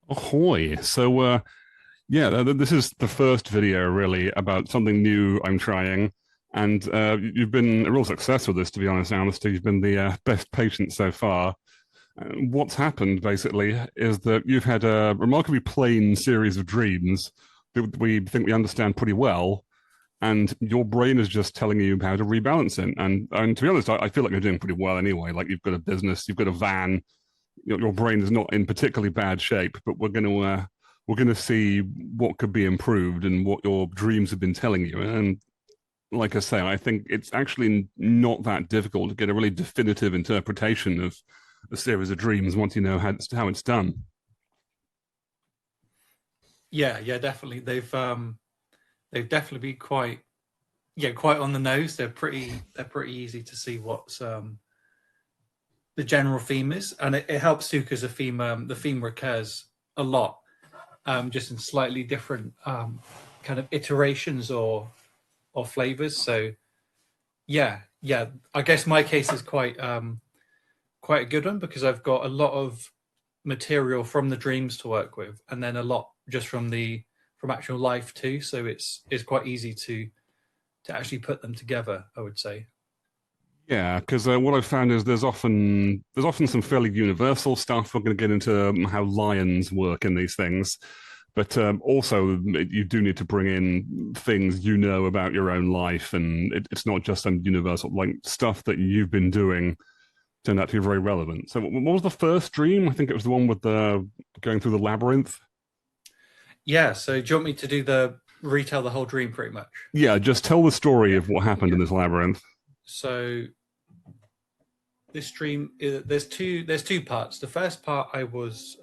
Ahoy. This is the first video really about something new I'm trying. And you've been a real success with this, to be honest, Alastair. You've been the best patient so far. What's happened, basically, is that you've had a remarkably plain series of dreams that we think we understand pretty well. And your brain is just telling you how to rebalance it. And to be honest, I feel like you're doing pretty well anyway. Like you've got a business, you've got a van, your brain is not in particularly bad shape, but we're going to see what could be improved and what your dreams have been telling you. And like I say, I think it's actually not that difficult to get a really definitive interpretation of a series of dreams once you know how it's done. Yeah, yeah, definitely. They've definitely been quite on the nose. They're pretty easy to see what's the general theme is, and it helps too because the theme recurs a lot, just in slightly different kind of iterations or flavors. So yeah, yeah. I guess my case is quite a good one because I've got a lot of material from the dreams to work with, and then a lot just from actual life too. So it's quite easy to actually put them together, I would say. Yeah, because what I've found is there's often some fairly universal stuff. We're going to get into how lions work in these things, but also you do need to bring in things you know about your own life, and it's not just some universal like stuff that you've been doing turned out to be very relevant. So, what was the first dream? I think it was the one with the going through the labyrinth. Yeah. So do you want me to do the retell the whole dream pretty much? Yeah, just tell the story Yeah. of what happened in Yeah. this labyrinth. So this dream there's two parts. The first part I was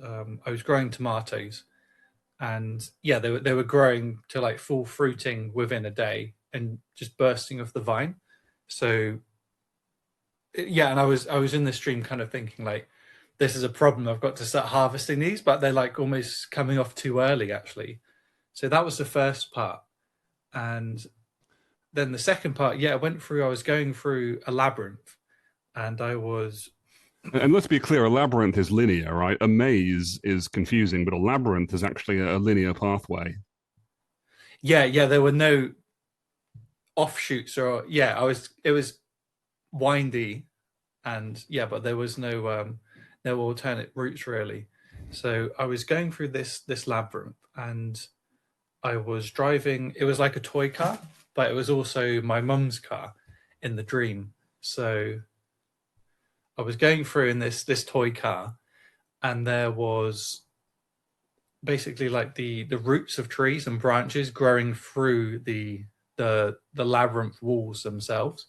growing tomatoes, and yeah, they were growing to like full fruiting within a day and just bursting off the vine. So yeah, and I was in this dream kind of thinking like this is a problem. I've got to start harvesting these, but they're like almost coming off too early actually. So that was the first part. And then the second part, yeah, I was going through a labyrinth, and I was And let's be clear, a labyrinth is linear, right? A maze is confusing, but a labyrinth is actually a linear pathway. yeah, yeah, there were no offshoots, or yeah, I was it was windy, and yeah, but there was no alternate routes really. So I was going through this labyrinth, and I was driving. It was like a toy car, but it was also my mum's car in the dream. So I was going through in this toy car, and there was basically like the roots of trees and branches growing through the labyrinth walls themselves,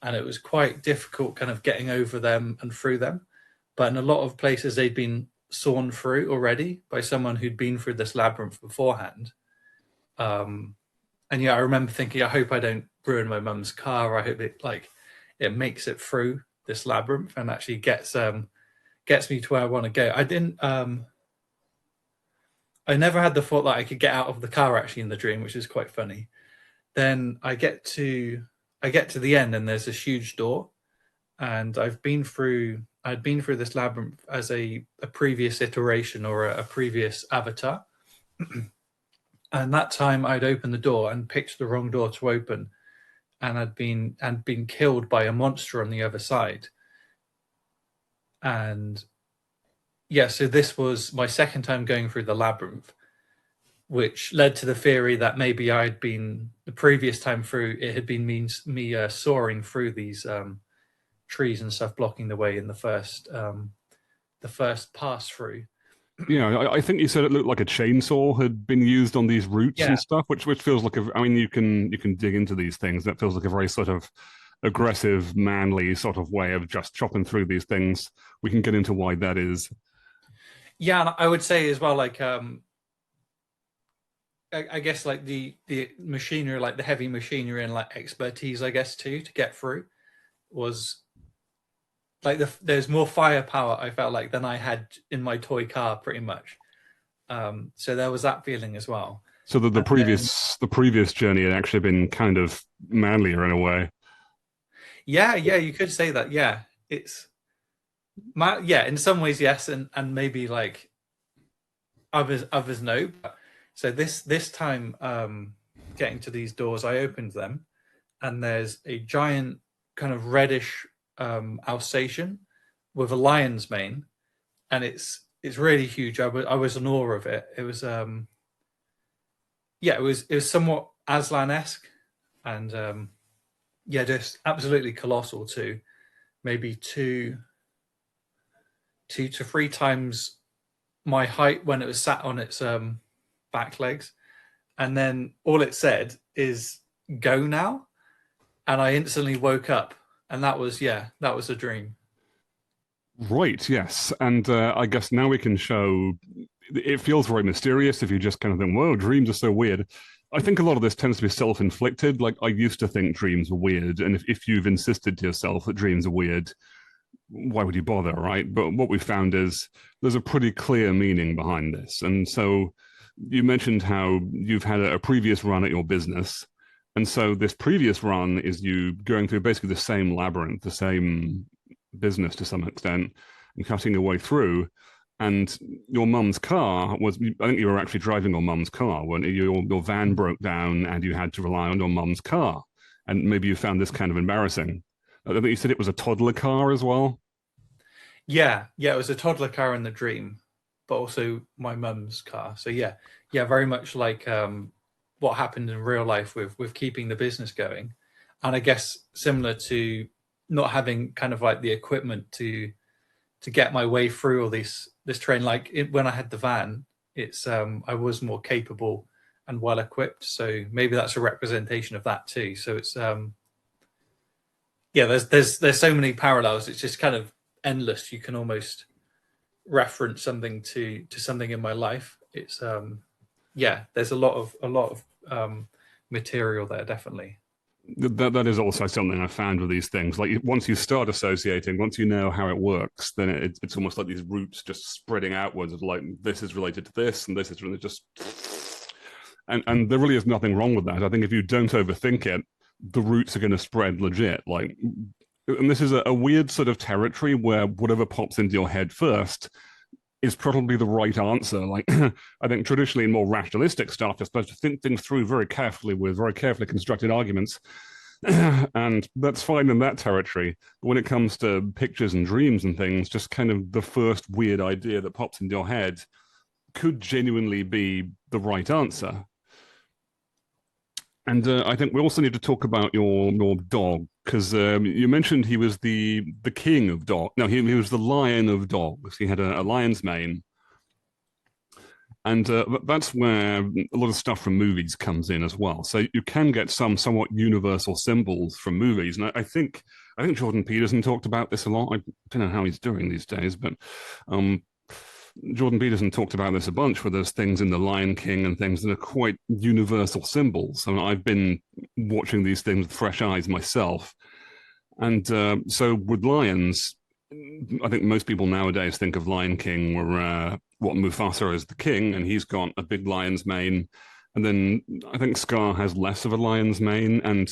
and it was quite difficult kind of getting over them and through them. But in a lot of places, they'd been sawn through already by someone who'd been through this labyrinth beforehand. Um, and yeah, I remember thinking, I hope I don't ruin my mum's car. I hope it makes it through this labyrinth and actually gets me to where I want to go. I never had the thought that I could get out of the car actually in the dream, which is quite funny. Then I get to the end, and there's this huge door, and I'd been through this labyrinth as a previous iteration or a previous avatar. And that time I'd opened the door and picked the wrong door to open, and been killed by a monster on the other side. And yeah, so this was my second time going through the labyrinth, which led to the theory that maybe I'd been the previous time through. It had been me soaring through these trees and stuff, blocking the way in the first pass through. Yeah, I think you said it looked like a chainsaw had been used on these roots and Yeah, stuff, which feels like a. I mean, you can dig into these things. That feels like a very sort of aggressive, manly sort of way of just chopping through these things. We can get into why that is. yeah, and I would say as well, like I guess like the machinery, like the heavy machinery and like expertise, I guess too, to get through was like there's more firepower I felt like than I had in my toy car, pretty much. So there was that feeling as well. So that the And then previous journey had actually been kind of manlier in a way. yeah, yeah, you could say that. Yeah, it's yeah, in some ways yes, and maybe like others no. So this time, getting to these doors, I opened them, and there's a giant kind of reddish Alsatian with a lion's mane, and it's really huge. I was in awe of it. It was yeah, it was somewhat Aslan-esque, and yeah, just absolutely colossal too. Maybe two to three times my height when it was sat on its back legs, and then all it said is "Go now," and I instantly woke up, and that was a dream. Right, yes. And I guess now we can show it feels very mysterious if you just kind of think, whoa, dreams are so weird. I think a lot of this tends to be self inflicted. Like, I used to think dreams were weird. And if you've insisted to yourself that dreams are weird, why would you bother, right? But what we found is there's a pretty clear meaning behind this. And so you mentioned how you've had a previous run at your business. And so this previous run is you going through basically the same labyrinth, the same business to some extent, and cutting your way through. And your mum's car was, I think you were actually driving your mum's car, weren't you? Your van broke down and you had to rely on your mum's car. And maybe you found this kind of embarrassing. I think you said it was a toddler car as well. Yeah, it was a toddler car in the dream, but also my mum's car. So yeah, very much like what happened in real life with keeping the business going, and I guess similar to not having kind of like the equipment to get my way through all this terrain. Like when I had the van, it's I was more capable and well equipped. So maybe that's a representation of that too. So it's yeah, there's so many parallels. It's just kind of endless. You can almost reference something to something in my life. It's yeah, there's a lot of material there, definitely. That is also something I found with these things. Like, once you start associating, once you know how it works, then it's almost like these roots just spreading outwards of like, this is related to this, and this is really just, and there really is nothing wrong with that. I think if you don't overthink it, the roots are going to spread legit. Like, and this is a weird sort of territory where whatever pops into your head first is probably the right answer. Like, I think traditionally in more rationalistic stuff, you're supposed to think things through very carefully with very carefully constructed arguments. And that's fine in that territory. But when it comes to pictures and dreams and things, just kind of the first weird idea that pops into your head could genuinely be the right answer. And I think we also need to talk about your dog, because you mentioned he was the king of dog. No, he was the lion of dogs. He had a lion's mane, and that's where a lot of stuff from movies comes in as well. So you can get some somewhat universal symbols from movies, and I think Jordan Peterson talked about this a lot. I don't know how he's doing these days, but Jordan Peterson talked about this a bunch, where there's things in The Lion King and things that are quite universal symbols. I mean, I've been watching these things with fresh eyes myself. And so with lions, I think most people nowadays think of Lion King where what Mufasa is the king, and he's got a big lion's mane. And then I think Scar has less of a lion's mane. And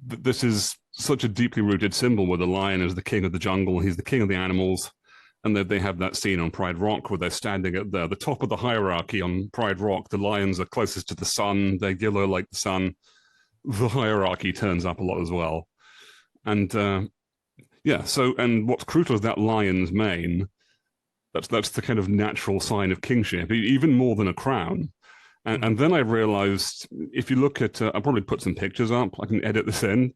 this is such a deeply rooted symbol where the lion is the king of the jungle. He's the king of the animals. And they have that scene on Pride Rock where they're standing at the top of the hierarchy on Pride Rock. The lions are closest to the sun. They're yellow like the sun. The hierarchy turns up a lot as well. And yeah, so, and what's crucial is that lion's mane. That's the kind of natural sign of kingship, even more than a crown. And then I realized, if you look at, I'll probably put some pictures up. I can edit this in.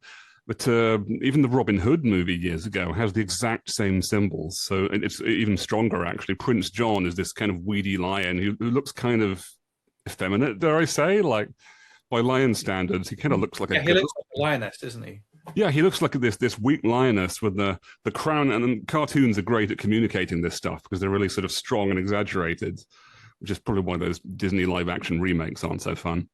But even the Robin Hood movie years ago has the exact same symbols. So it's even stronger, actually. Prince John is this kind of weedy lion who looks kind of effeminate, dare I say? Like, by lion standards, he kind of looks like Yeah, he looks like a lioness, doesn't he? Yeah, he looks like this weak lioness with the crown. And cartoons are great at communicating this stuff because they're really sort of strong and exaggerated, which is probably why those Disney live action remakes aren't so fun.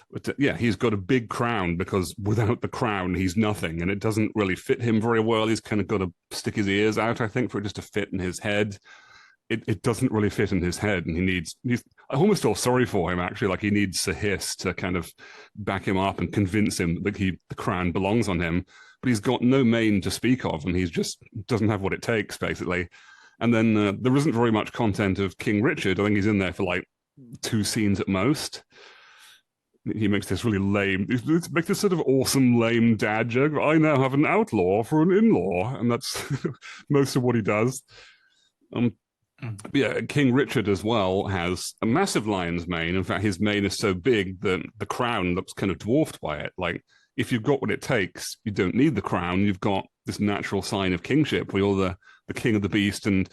But yeah, he's got a big crown because without the crown, he's nothing. And it doesn't really fit him very well. He's kind of got to stick his ears out, I think, for it just to fit in his head. It doesn't really fit in his head. And I almost feel sorry for him, actually. Like, he needs Sir Hiss to kind of back him up and convince him that the crown belongs on him. But he's got no mane to speak of. And he's just doesn't have what it takes, basically. And then there isn't very much content of King Richard. I think he's in there for like 2 scenes at most. He makes this really lame, he makes this sort of awesome, lame dad joke. I now have an outlaw for an in-law, and that's most of what he does. Yeah, King Richard as well has a massive lion's mane. In fact, his mane is so big that the crown looks kind of dwarfed by it. Like, if you've got what it takes, you don't need the crown. You've got this natural sign of kingship where you're the king of the beast. And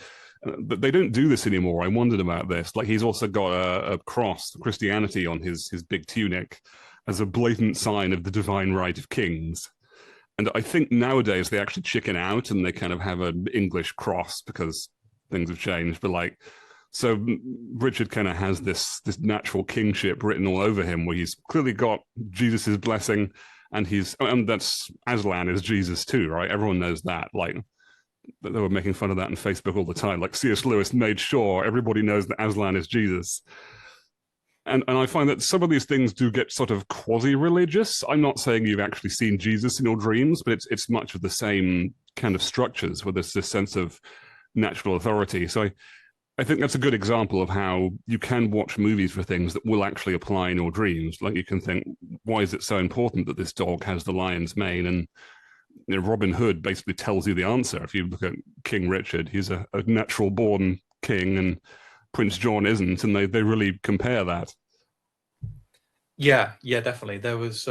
they don't do this anymore. I wondered about this. Like, he's also got a cross, Christianity, on his big tunic as a blatant sign of the divine right of kings. And I think nowadays they actually chicken out and they kind of have an English cross because things have changed. But like, so Richard kind of has this natural kingship written all over him, where he's clearly got Jesus's blessing, and that's Aslan is Jesus too, right? Everyone knows that. Like, they were making fun of that on Facebook all the time. Like, C.S. Lewis made sure everybody knows that Aslan is Jesus. And I find that some of these things do get sort of quasi-religious. I'm not saying you've actually seen Jesus in your dreams, but it's much of the same kind of structures where there's this sense of natural authority. So I think that's a good example of how you can watch movies for things that will actually apply in your dreams. Like, you can think, why is it so important that this dog has the lion's mane? And Robin Hood basically tells you the answer. If you look at King Richard, he's a natural born king, and Prince John isn't, and they really compare that. Yeah, definitely. There was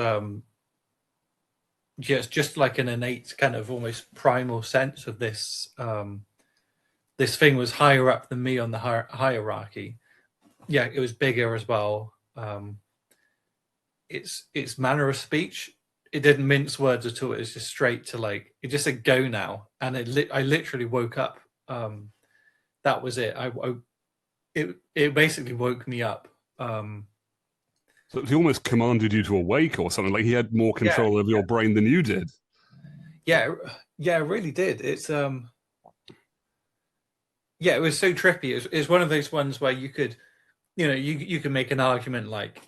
just like an innate kind of almost primal sense of this. This thing was higher up than me on the hierarchy. Yeah, it was bigger as well. Its manner of speech, it didn't mince words at all. It was just straight to, like, it just said go now, and I literally woke up. That was it. It basically woke me up. So he almost commanded you to awake or something. Like, he had more control of your brain than you did. Yeah, it really did. It's it was so trippy. It's one of those ones where you could, you can make an argument like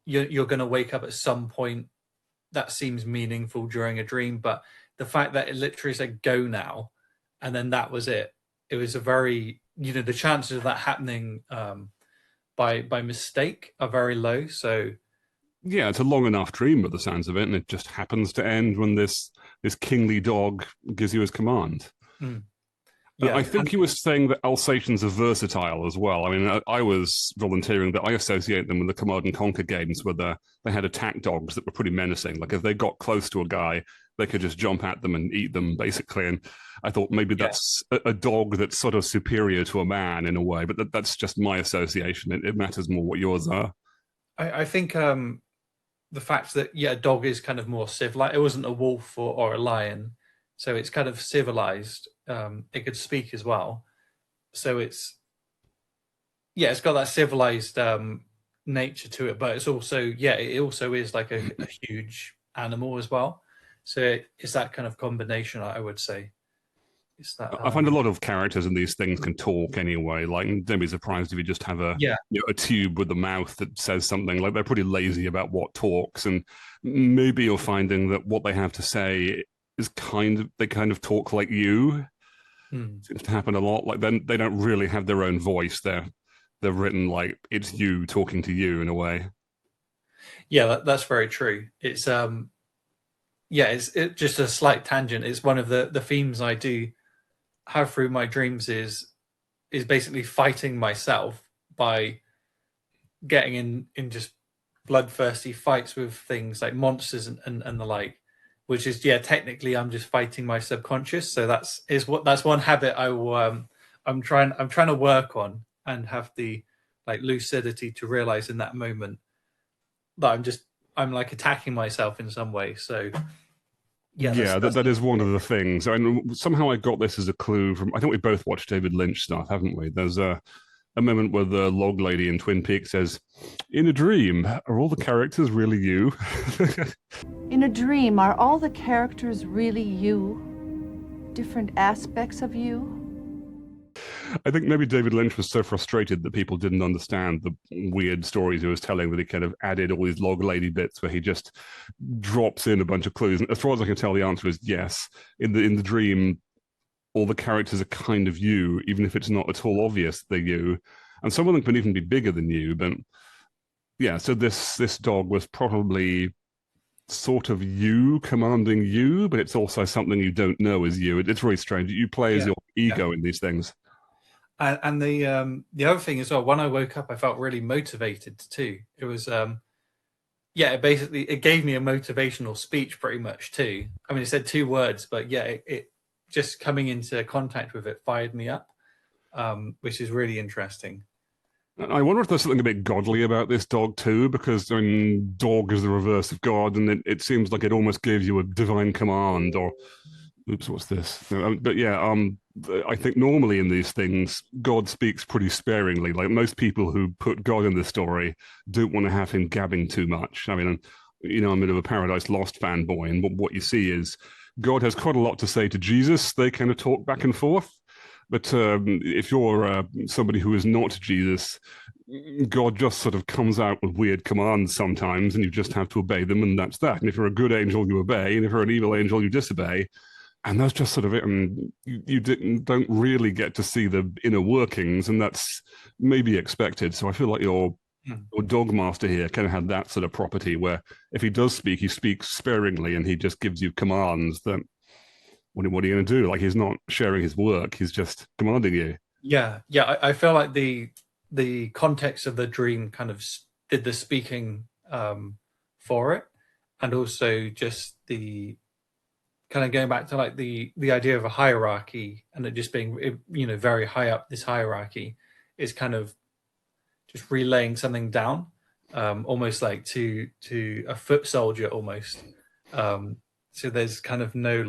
you're going to wake up at some point that seems meaningful during a dream, but the fact that it literally said go now, and then that was it. It was a very, the chances of that happening by mistake are very low. So yeah, it's a long enough dream by the sounds of it, and it just happens to end when this kingly dog gives you his command. Yeah, I think he was saying that Alsatians are versatile as well. I mean, I was volunteering that I associate them with the Command and Conquer games, where they had attack dogs that were pretty menacing. Like, if they got close to a guy, they could just jump at them and eat them, basically. And I thought maybe that's a dog that's sort of superior to a man in a way, but that's just my association. It matters more what yours are. I think the fact that, a dog is kind of more civilized. It wasn't a wolf or a lion, so it's kind of civilized. It could speak as well, so it's got that civilized nature to it, but it's also it also is like a huge animal as well. So it's that kind of combination, I would say. It's that I find a lot of characters in these things can talk anyway. Like, don't be surprised if you just have a tube with a mouth that says something. Like, they're pretty lazy about what talks, and maybe you're finding that what they have to say is they kind of talk like you. Seems to happen a lot. Like, then they don't really have their own voice. They're written like it's you talking to you in a way. Yeah, that's very true. It's it's just a slight tangent. It's one of the themes I do have through my dreams is basically fighting myself by getting in just bloodthirsty fights with things like monsters and the like, which is technically I'm just fighting my subconscious. So that's one habit I will I'm trying to work on, and have the like lucidity to realize in that moment that I'm like attacking myself in some way. So that is one of the things. And somehow I got this as a clue from, I think we both watched David Lynch stuff, haven't we? There's a moment where the log lady in Twin Peaks says, in a dream, are all the characters really you? In a dream, are all the characters really you? Different aspects of you? I think maybe David Lynch was so frustrated that people didn't understand the weird stories he was telling that he kind of added all these log lady bits where he just drops in a bunch of clues. And as far as I can tell, the answer is yes. In the dream, all the characters are kind of you, even if it's not at all obvious they're you. And some of them can even be bigger than you. But yeah, so this dog was probably sort of you commanding you, but it's also something you don't know is you. It's really strange. You play as your ego in these things. And the other thing as well, when I woke up, I felt really motivated too. It was it gave me a motivational speech pretty much too. I mean, it said 2 words, but yeah, it just coming into contact with it fired me up, which is really interesting. I wonder if there's something a bit godly about this dog too, because I mean, dog is the reverse of God, and it seems like it almost gives you a divine command. Or, oops, what's this? But yeah, I think normally in these things, God speaks pretty sparingly. Like most people who put God in the story don't want to have him gabbing too much. I mean, I'm a bit of a Paradise Lost fanboy, and what you see is God has quite a lot to say to Jesus. They kind of talk back and forth. But if you're somebody who is not Jesus, God just sort of comes out with weird commands sometimes, and you just have to obey them, and that's that. And if you're a good angel, you obey, and if you're an evil angel, you disobey. And that's just sort of it. And you don't really get to see the inner workings, and that's maybe expected. So I feel like your dog master here kind of had that sort of property where if he does speak, he speaks sparingly, and he just gives you commands that, what are you going to do? Like, he's not sharing his work, he's just commanding you. Yeah. I feel like the context of the dream kind of did the speaking for it, and also just the kind of going back to like the idea of a hierarchy, and it just being very high up this hierarchy is kind of just relaying something down, almost like to a foot soldier almost. So there's kind of no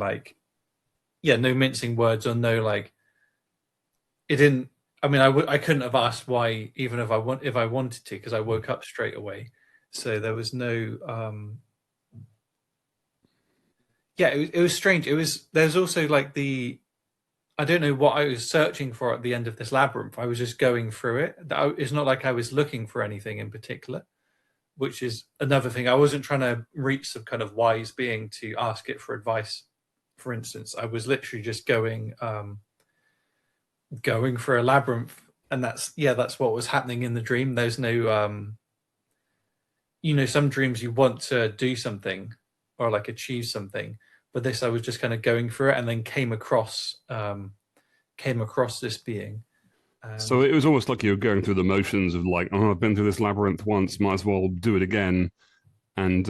no mincing words, or no it didn't. I mean, I couldn't have asked why, even if I wanted to, because I woke up straight away. So there was no. It was strange. There's also I don't know what I was searching for at the end of this labyrinth. I was just going through it. It's not like I was looking for anything in particular, which is another thing. I wasn't trying to reach some kind of wise being to ask it for advice. For instance, I was literally just going for a labyrinth, and that's what was happening in the dream. There's no some dreams you want to do something or achieve something, but this I was just kind of going through it, and then came across this being. So it was almost like you were going through the motions of I've been through this labyrinth once, might as well do it again. And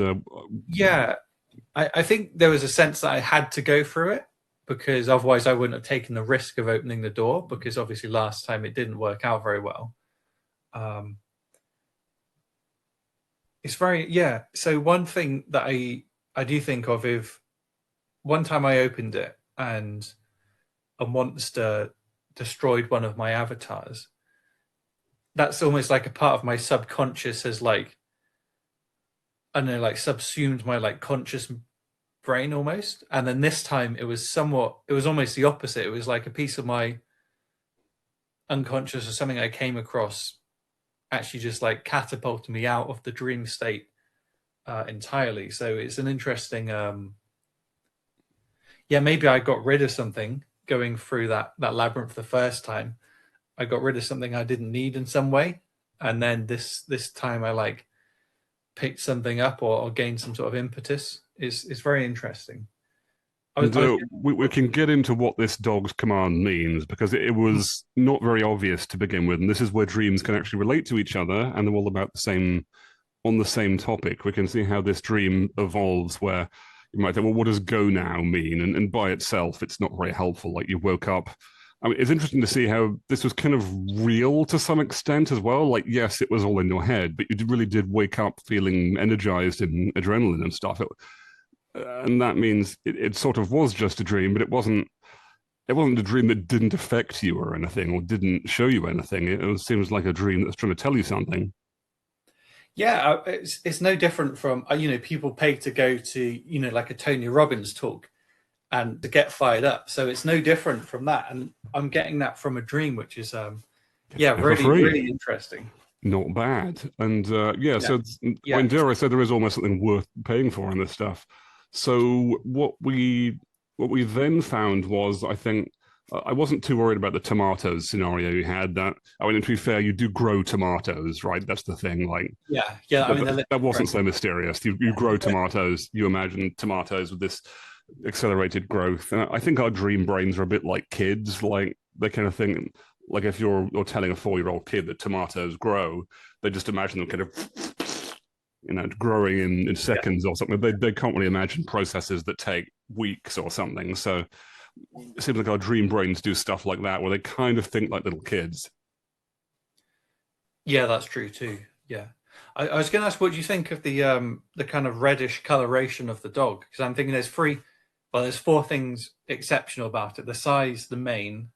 I think there was a sense that I had to go through it, because otherwise I wouldn't have taken the risk of opening the door, because obviously last time it didn't work out very well. It's very, so one thing that I do think of, if one time I opened it and a monster destroyed one of my avatars, that's almost like a part of my subconscious has I don't know, subsumed my conscious brain almost. And then this time it was almost the opposite. It was like a piece of my unconscious, or something I came across, actually just catapulted me out of the dream state entirely. So it's an interesting, maybe I got rid of something going through that labyrinth the first time. I got rid of something I didn't need in some way. And then this time I picked something up, or gained some sort of impetus. Is very interesting. We can get into what this dog's command means, because it was not very obvious to begin with, and this is where dreams can actually relate to each other, and they're all about on the same topic. We can see how this dream evolves, where you might think, well, what does go now mean? And by itself, it's not very helpful. Like, you woke up. I mean, it's interesting to see how this was kind of real to some extent as well. Yes, it was all in your head, but you really did wake up feeling energized and adrenaline and stuff. And that means it sort of was just a dream, but it wasn't a dream that didn't affect you or anything, or didn't show you anything. It seems like a dream that's trying to tell you something. Yeah, it's no different from people pay to go to a Tony Robbins talk and to get fired up. So it's no different from that, and I'm getting that from a dream, which is really interesting. Not bad. And so when Dara said there is almost something worth paying for in this stuff. So what we then found was, I think, I wasn't too worried about the tomatoes scenario you had. That I mean, to be fair, you do grow tomatoes, right? That's the thing. Like, yeah. I mean, that wasn't so mysterious. You grow tomatoes. You imagine tomatoes with this accelerated growth. And I think our dream brains are a bit like kids. Like they kind of think, like if you're telling a 4-year-old kid that tomatoes grow, they just imagine them kind of, growing in seconds or something. They can't really imagine processes that take weeks or something. So it seems like our dream brains do stuff like that, where they kind of think like little kids. Yeah, that's true too. Yeah. I was going to ask, what do you think of the kind of reddish coloration of the dog? Because I'm thinking there's 4 things exceptional about it: the size, the mane,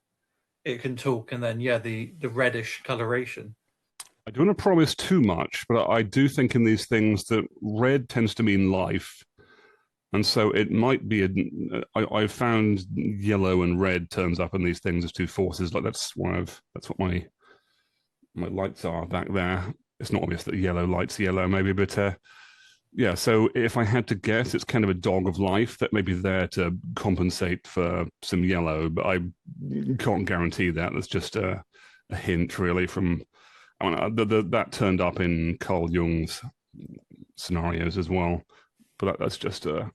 it can talk, and then the reddish coloration. I don't want to promise too much, but I do think in these things that red tends to mean life. And so it might be, I've found yellow and red turns up in these things as 2 forces. Like that's what my lights are back there. It's not obvious that yellow lights yellow maybe, but yeah. So if I had to guess, it's kind of a dog of life that may be there to compensate for some yellow, but I can't guarantee that. That's just a hint really from, that turned up in Carl Jung's scenarios as well, but that's just a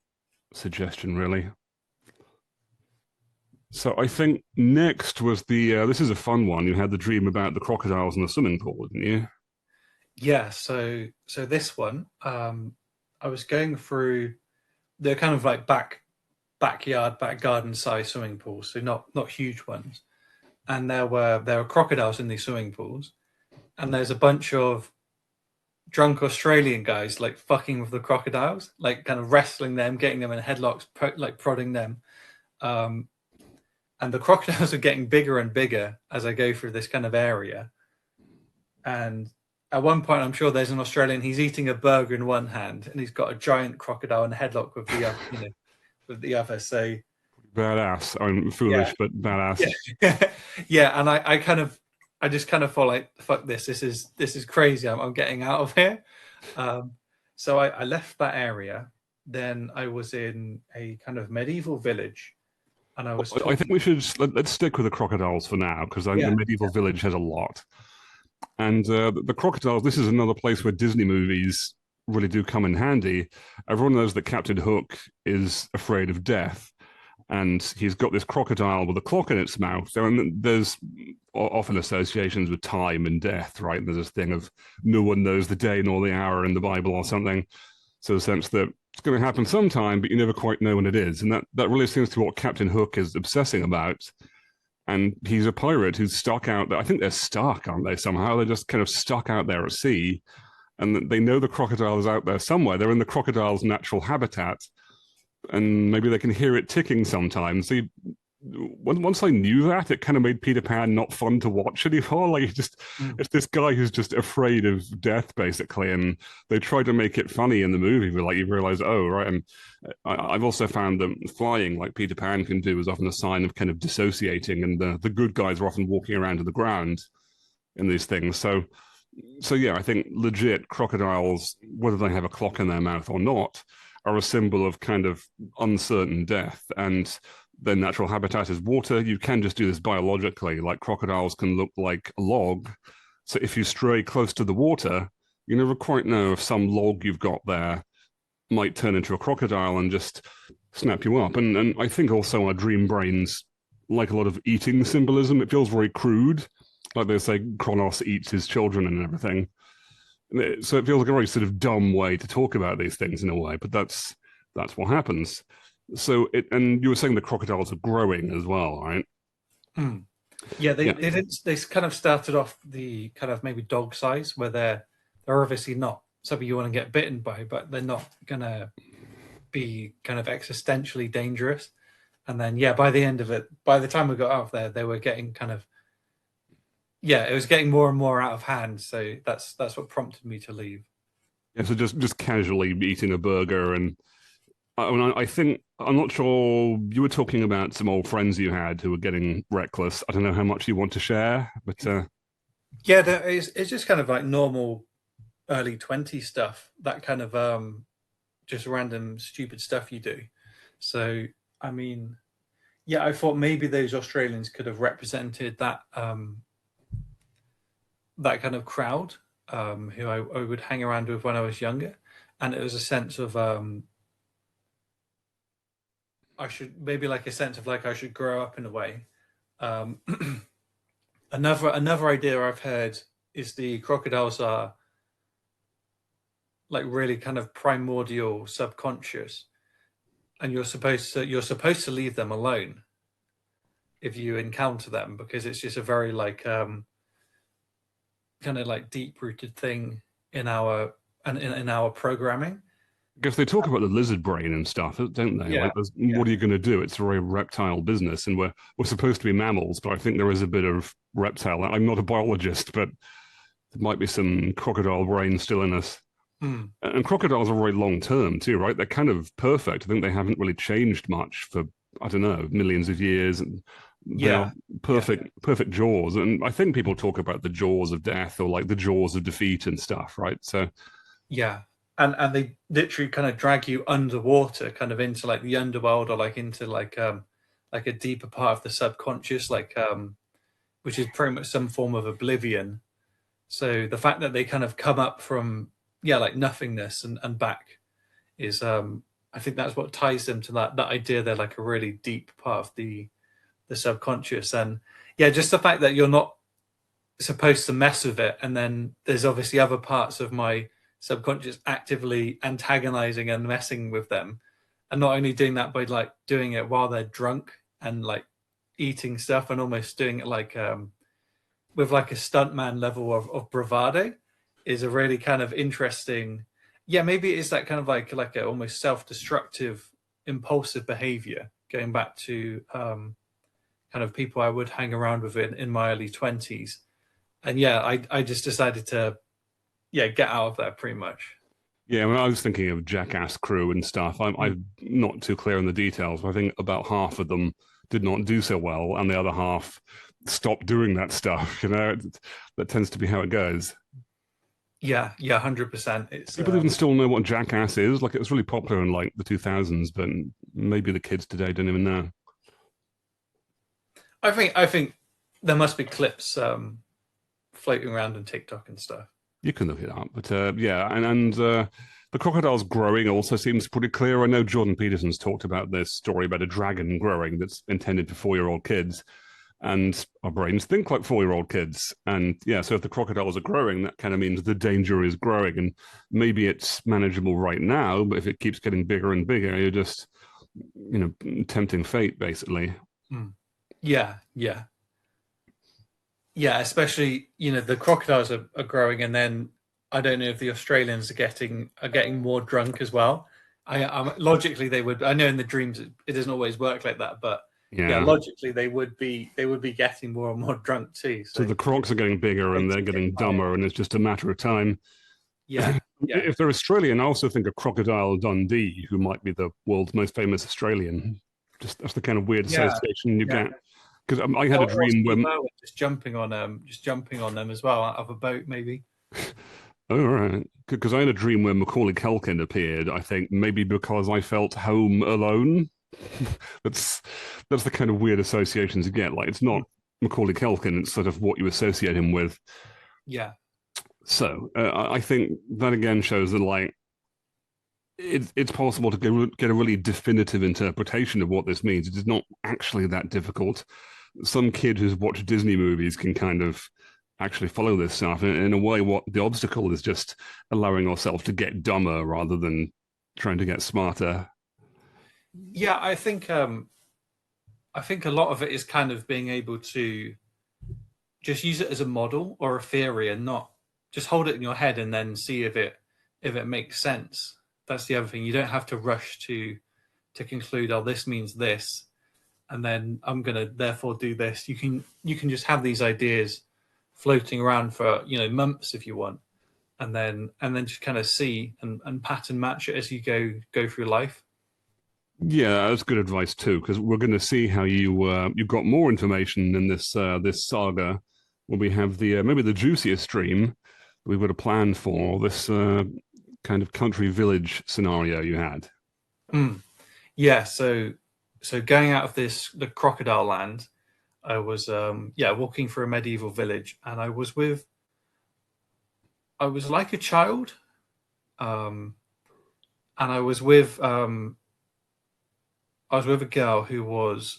suggestion really. So I think next was this is a fun one. You had the dream about the crocodiles in the swimming pool, didn't you? Yeah. So this one, I was going through the kind of like back garden size swimming pools, so not huge ones. And there were crocodiles in these swimming pools, and there's a bunch of drunk Australian guys like fucking with the crocodiles, like kind of wrestling them, getting them in headlocks, like prodding them. And the crocodiles are getting bigger and bigger as I go through this kind of area. And at one point, I'm sure there's an Australian. He's eating a burger in one hand, and he's got a giant crocodile in a headlock with the other, with the other. So badass. I'm foolish, but badass. Yeah, yeah. And I just kind of felt like, fuck this. This is crazy. I'm getting out of here. So I left that area. Then I was in a kind of medieval village, and I was. I think we should let's stick with the crocodiles for now, because I think the medieval village has a lot. And the crocodiles. This is another place where Disney movies really do come in handy. Everyone knows that Captain Hook is afraid of death, and he's got this crocodile with a clock in its mouth. So there's often associations with time and death, right? And there's this thing of no one knows the day nor the hour in the Bible or something. So the sense that it's going to happen sometime, but you never quite know when it is. And that really seems to be what Captain Hook is obsessing about. And he's a pirate who's stuck out there. I think they're stuck, aren't they, somehow? They're just kind of stuck out there at sea. And they know the crocodile is out there somewhere. They're in the crocodile's natural habitat. And maybe they can hear it ticking sometimes. See, once I knew that, it kind of made Peter Pan not fun to watch anymore. Like, it's this guy who's just afraid of death, basically. And they try to make it funny in the movie, but like you realize, oh, right. And I've also found that flying, like Peter Pan can do, is often a sign of kind of dissociating, and the good guys are often walking around to the ground in these things. So yeah, I think legit crocodiles, whether they have a clock in their mouth or not, are a symbol of kind of uncertain death, and their natural habitat is water. You can just do this biologically. Like crocodiles can look like a log. So if you stray close to the water, you never quite know if some log you've got there might turn into a crocodile and just snap you up. And I think also our dream brains like a lot of eating symbolism. It feels very crude. Like they say, Kronos eats his children and everything. So it feels like a very sort of dumb way to talk about these things in a way, but that's what happens. So and you were saying the crocodiles are growing as well, right? Yeah, they kind of started off the kind of maybe dog size, where they're obviously not something you want to get bitten by, but they're not gonna be kind of existentially dangerous. And then by the end of it, by the time we got out there, they were getting kind of it was getting more and more out of hand. So that's what prompted me to leave. Yeah, so just casually eating a burger. And I think, I'm not sure, you were talking about some old friends you had who were getting reckless. I don't know how much you want to share, but it's just kind of like normal early 20s stuff, that kind of just random stupid stuff you do. So I mean, Yeah, I thought maybe those Australians could have represented that that kind of crowd who I would hang around with when I was younger, and it was a sense of I should maybe like a sense of like I should grow up in a way. Um, another idea I've heard is the crocodiles are like really kind of primordial subconscious, and you're supposed to leave them alone if you encounter them, because it's just a very like kind of like deep rooted thing in our in our programming. Because they talk about the lizard brain and stuff, don't they? Yeah, Like, what are you going to do? It's a very reptile business, and we're supposed to be mammals, but I think there is a bit of reptile. I'm not a biologist, but there might be some crocodile brain still in us. Mm. And crocodiles are very long term too, right? They're kind of perfect. I think they haven't really changed much for, I don't know, millions of years, and they're perfect jaws. And I think people talk about the jaws of death or like the jaws of defeat and stuff, right? So yeah. And they literally kind of drag you underwater, kind of into like the underworld, or like into like a deeper part of the subconscious, like which is pretty much some form of oblivion. So the fact that they kind of come up from like nothingness and back is I think that's what ties them to that idea they're like a really deep part of the subconscious. And yeah, just the fact that you're not supposed to mess with it, and then there's obviously other parts of my subconscious actively antagonizing and messing with them, and not only doing that by like doing it while they're drunk and like eating stuff, and almost doing it like with like a stuntman level of bravado, is a really kind of interesting. Yeah, maybe it's that kind of like a almost self-destructive impulsive behavior, going back to kind of people I would hang around with in my early 20s. And yeah, I just decided to get out of that pretty much. yeah, when I was thinking of Jackass crew and stuff, I'm not too clear on the details, but I think about half of them did not do so well, and the other half stopped doing that stuff. You know, that tends to be how it goes. Yeah, 100%. It's People even still know what Jackass is. Like, it was really popular in like the 2000s, but maybe the kids today don't even know. I think there must be clips floating around on TikTok and stuff. You can look it up, but yeah, and the crocodiles growing also seems pretty clear. I know Jordan Peterson's talked about this story about a dragon growing that's intended for 4-year-old kids, and our brains think like 4-year-old kids. And yeah, so if the crocodiles are growing, that kind of means the danger is growing, and maybe it's manageable right now, but if it keeps getting bigger and bigger, you're just, tempting fate, basically. Mm. Yeah. Yeah, especially the crocodiles are growing, and then I don't know if the Australians are getting more drunk as well. Logically they would. I know in the dreams it doesn't always work like that, but yeah, logically they would be getting more and more drunk too. So the crocs are getting bigger and they're getting dumber, and it's just a matter of time. Yeah. If they're Australian, I also think of Crocodile Dundee, who might be the world's most famous Australian. Just that's the kind of weird association you get. Because I had a dream where just jumping on them as well out of a boat, maybe. Oh, right. Because I had a dream where Macaulay Culkin appeared. I think maybe because I felt home alone. that's the kind of weird associations you get. Like, it's not Macaulay Culkin; it's sort of what you associate him with. Yeah. So I think that again shows that like it's possible to get a really definitive interpretation of what this means. It is not actually that difficult. Some kid who's watched Disney movies can kind of actually follow this stuff. In a way, what the obstacle is just allowing ourselves to get dumber rather than trying to get smarter. Yeah, I think a lot of it is kind of being able to just use it as a model or a theory, and not just hold it in your head and then see if it makes sense. That's the other thing. You don't have to rush to conclude, oh, this means this, and then I'm going to therefore do this. You can just have these ideas floating around for months if you want, and then just kind of see and pattern match it as you go through life. Yeah, that's good advice too, because we're going to see how you got more information in this saga when we have the maybe the juiciest stream we've got a plan for this kind of country village scenario you had. Yeah, so so going out of the crocodile land, I was walking through a medieval village, and I was like a child, and I was with a girl who was,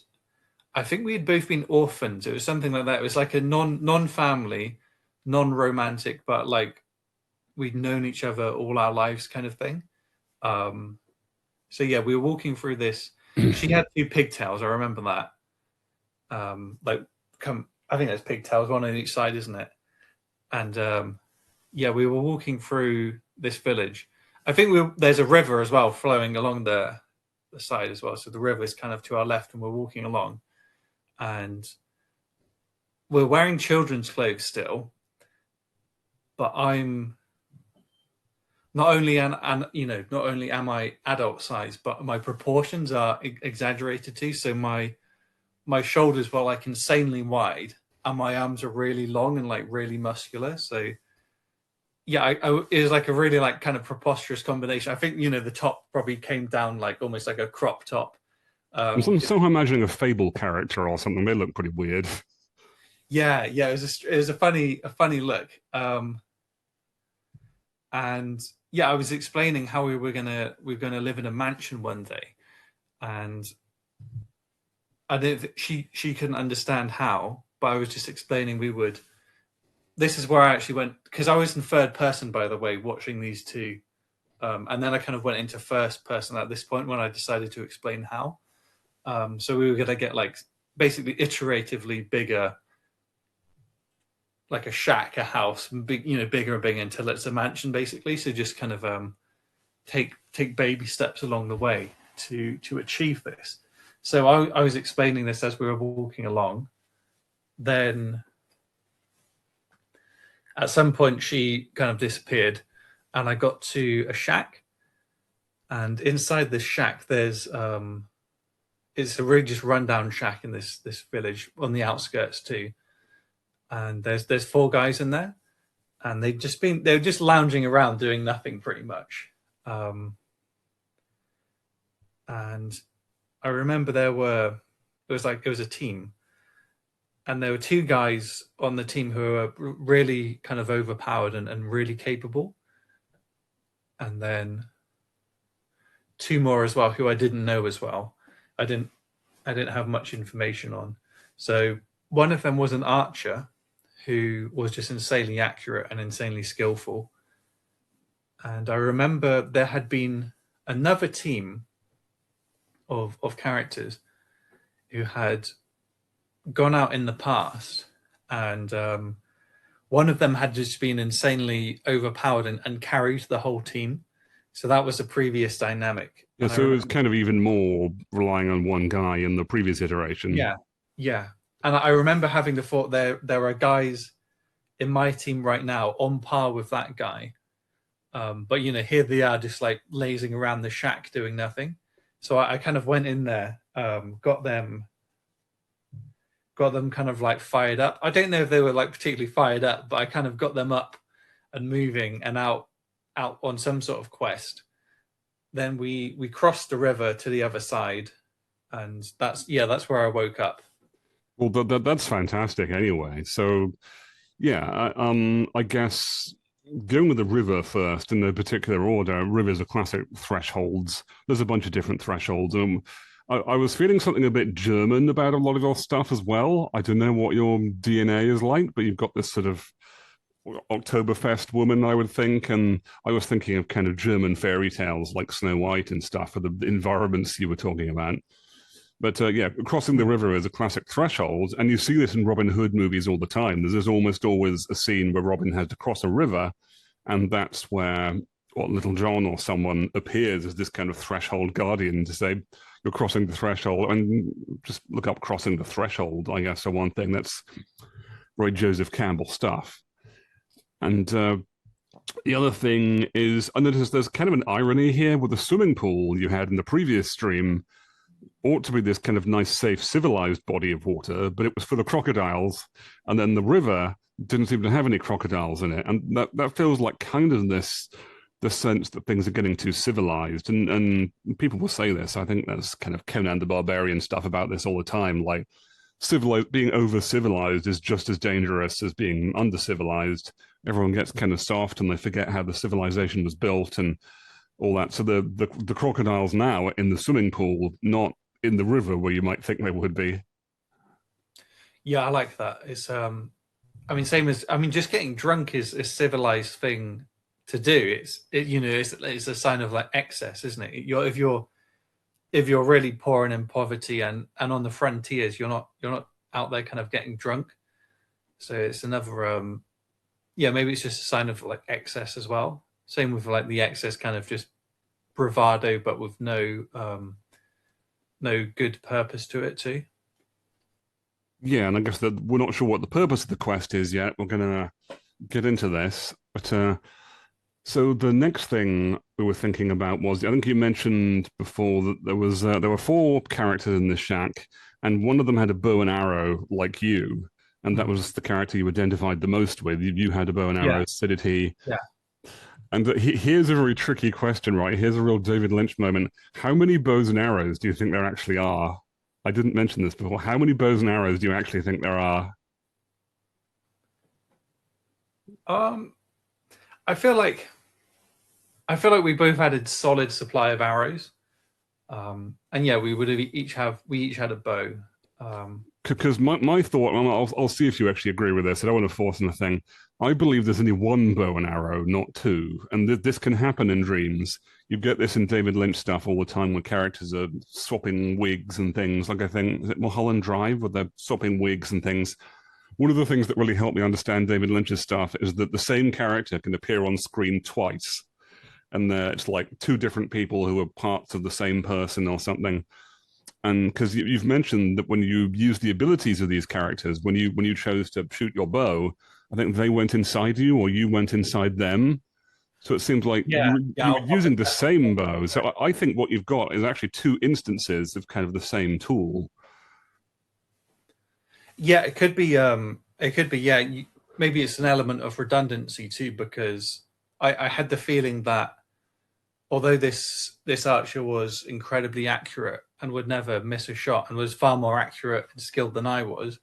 I think we had both been orphans. It was something like that. It was like a non-family, non-romantic, but like we'd known each other all our lives kind of thing. So yeah, we were walking through this. She had 2 pigtails. I remember that. I think there's pigtails, one on each side, isn't it? And we were walking through this village. I think there's a river as well flowing along the side as well. So the river is kind of to our left, and we're walking along, and we're wearing children's clothes still. But I'm not only not only am I adult size, but my proportions are exaggerated too. So my shoulders were like insanely wide, and my arms are really long and like really muscular. So yeah, it was like a really like kind of preposterous combination. I think the top probably came down like almost like a crop top. I'm somehow imagining a Fable character or something. They look pretty weird. Yeah, it was a funny look. And yeah, I was explaining how we were gonna live in a mansion one day, and I didn't. She couldn't understand how, but I was just explaining we would. This is where I actually went, because I was in third person, by the way, watching these two, and then I kind of went into first person at this point when I decided to explain how. So we were gonna get like basically iteratively bigger, like a shack, a house, big, bigger and bigger until it's a mansion, basically. So just kind of take baby steps along the way to achieve this. So I was explaining this as we were walking along. Then at some point she kind of disappeared, and I got to a shack. And inside this shack, there's it's a really just rundown shack in this village on the outskirts too. And there's 4 guys in there, and they were just lounging around doing nothing pretty much. And I remember it was a team, and there were 2 guys on the team who were really kind of overpowered and really capable, and then 2 more as well who I didn't know as well. I didn't have much information on. So one of them was an archer who was just insanely accurate and insanely skillful. And I remember there had been another team of characters who had gone out in the past, and one of them had just been insanely overpowered and carried the whole team. So that was a previous dynamic. Yeah, so it was kind of even more relying on one guy in the previous iteration. Yeah. And I remember having the thought there are guys in my team right now on par with that guy. But, here they are just like lazing around the shack doing nothing. So I kind of went in there, got them kind of like fired up. I don't know if they were like particularly fired up, but I kind of got them up and moving and out on some sort of quest. Then we crossed the river to the other side, and that's where I woke up. Well, that's fantastic anyway. So, yeah, I guess going with the river first in no particular order. Rivers are classic thresholds. There's a bunch of different thresholds. I was feeling something a bit German about a lot of your stuff as well. I don't know what your DNA is like, but you've got this sort of Oktoberfest woman, I would think, and I was thinking of kind of German fairy tales like Snow White and stuff for the environments you were talking about. But crossing the river is a classic threshold, and you see this in Robin Hood movies all the time. There's almost always a scene where Robin has to cross a river, and that's where Little John or someone appears as this kind of threshold guardian to say, you're crossing the threshold. And just look up Crossing the Threshold, I guess, for one thing. That's Roy Joseph Campbell stuff. And the other thing is, I noticed there's kind of an irony here with the swimming pool you had in the previous stream. Ought to be this kind of nice, safe, civilized body of water, but it was for the crocodiles. And then the river didn't seem to have any crocodiles in it. And that feels like kind of this the sense that things are getting too civilized, and people will say this. I think there's kind of Conan the Barbarian stuff about this all the time. Like, civilized being over civilized is just as dangerous as being under civilized. Everyone gets kind of soft and they forget how the civilization was built and all that. So the crocodiles now are in the swimming pool, not in the river where you might think they would be. Yeah, I like that. It's I mean, same as, I mean, just getting drunk is a civilized thing to do. It's a sign of like excess, isn't it? If you're really poor and in poverty and on the frontiers, you're not out there kind of getting drunk. So it's another maybe it's just a sign of like excess as well. Same with like the excess kind of just bravado, but with no good purpose to it too. Yeah, and I guess that we're not sure what the purpose of the quest is yet. We're gonna get into this, but so the next thing we were thinking about was, I think you mentioned before that there were four characters in this shack, and one of them had a bow and arrow like you, and that was the character you identified the most with. You had a bow and arrow, so did he. Yeah. And here's a very tricky question, right? Here's a real David Lynch moment. How many bows and arrows do you think there actually are? I didn't mention this before. How many bows and arrows do you actually think there are? I feel like we both had a solid supply of arrows, and yeah, we each had a bow. Because my thought, and I'll see if you actually agree with this. I don't want to force anything. I believe there's only one bow and arrow, not two, and this can happen in dreams. You get this in David Lynch stuff all the time, where characters are swapping wigs and things. Like, I think, is it Mulholland Drive, where they're swapping wigs and things? One of the things that really helped me understand David Lynch's stuff is that the same character can appear on screen twice, and it's like two different people who are parts of the same person or something. And because you've mentioned that when you use the abilities of these characters, when you chose to shoot your bow, I think they went inside you or you went inside them. So it seems like you were using the same bow. So I think what you've got is actually two instances of kind of the same tool. Yeah, it could be. Yeah, maybe it's an element of redundancy too, because I had the feeling that although this archer was incredibly accurate and would never miss a shot and was far more accurate and skilled than I was,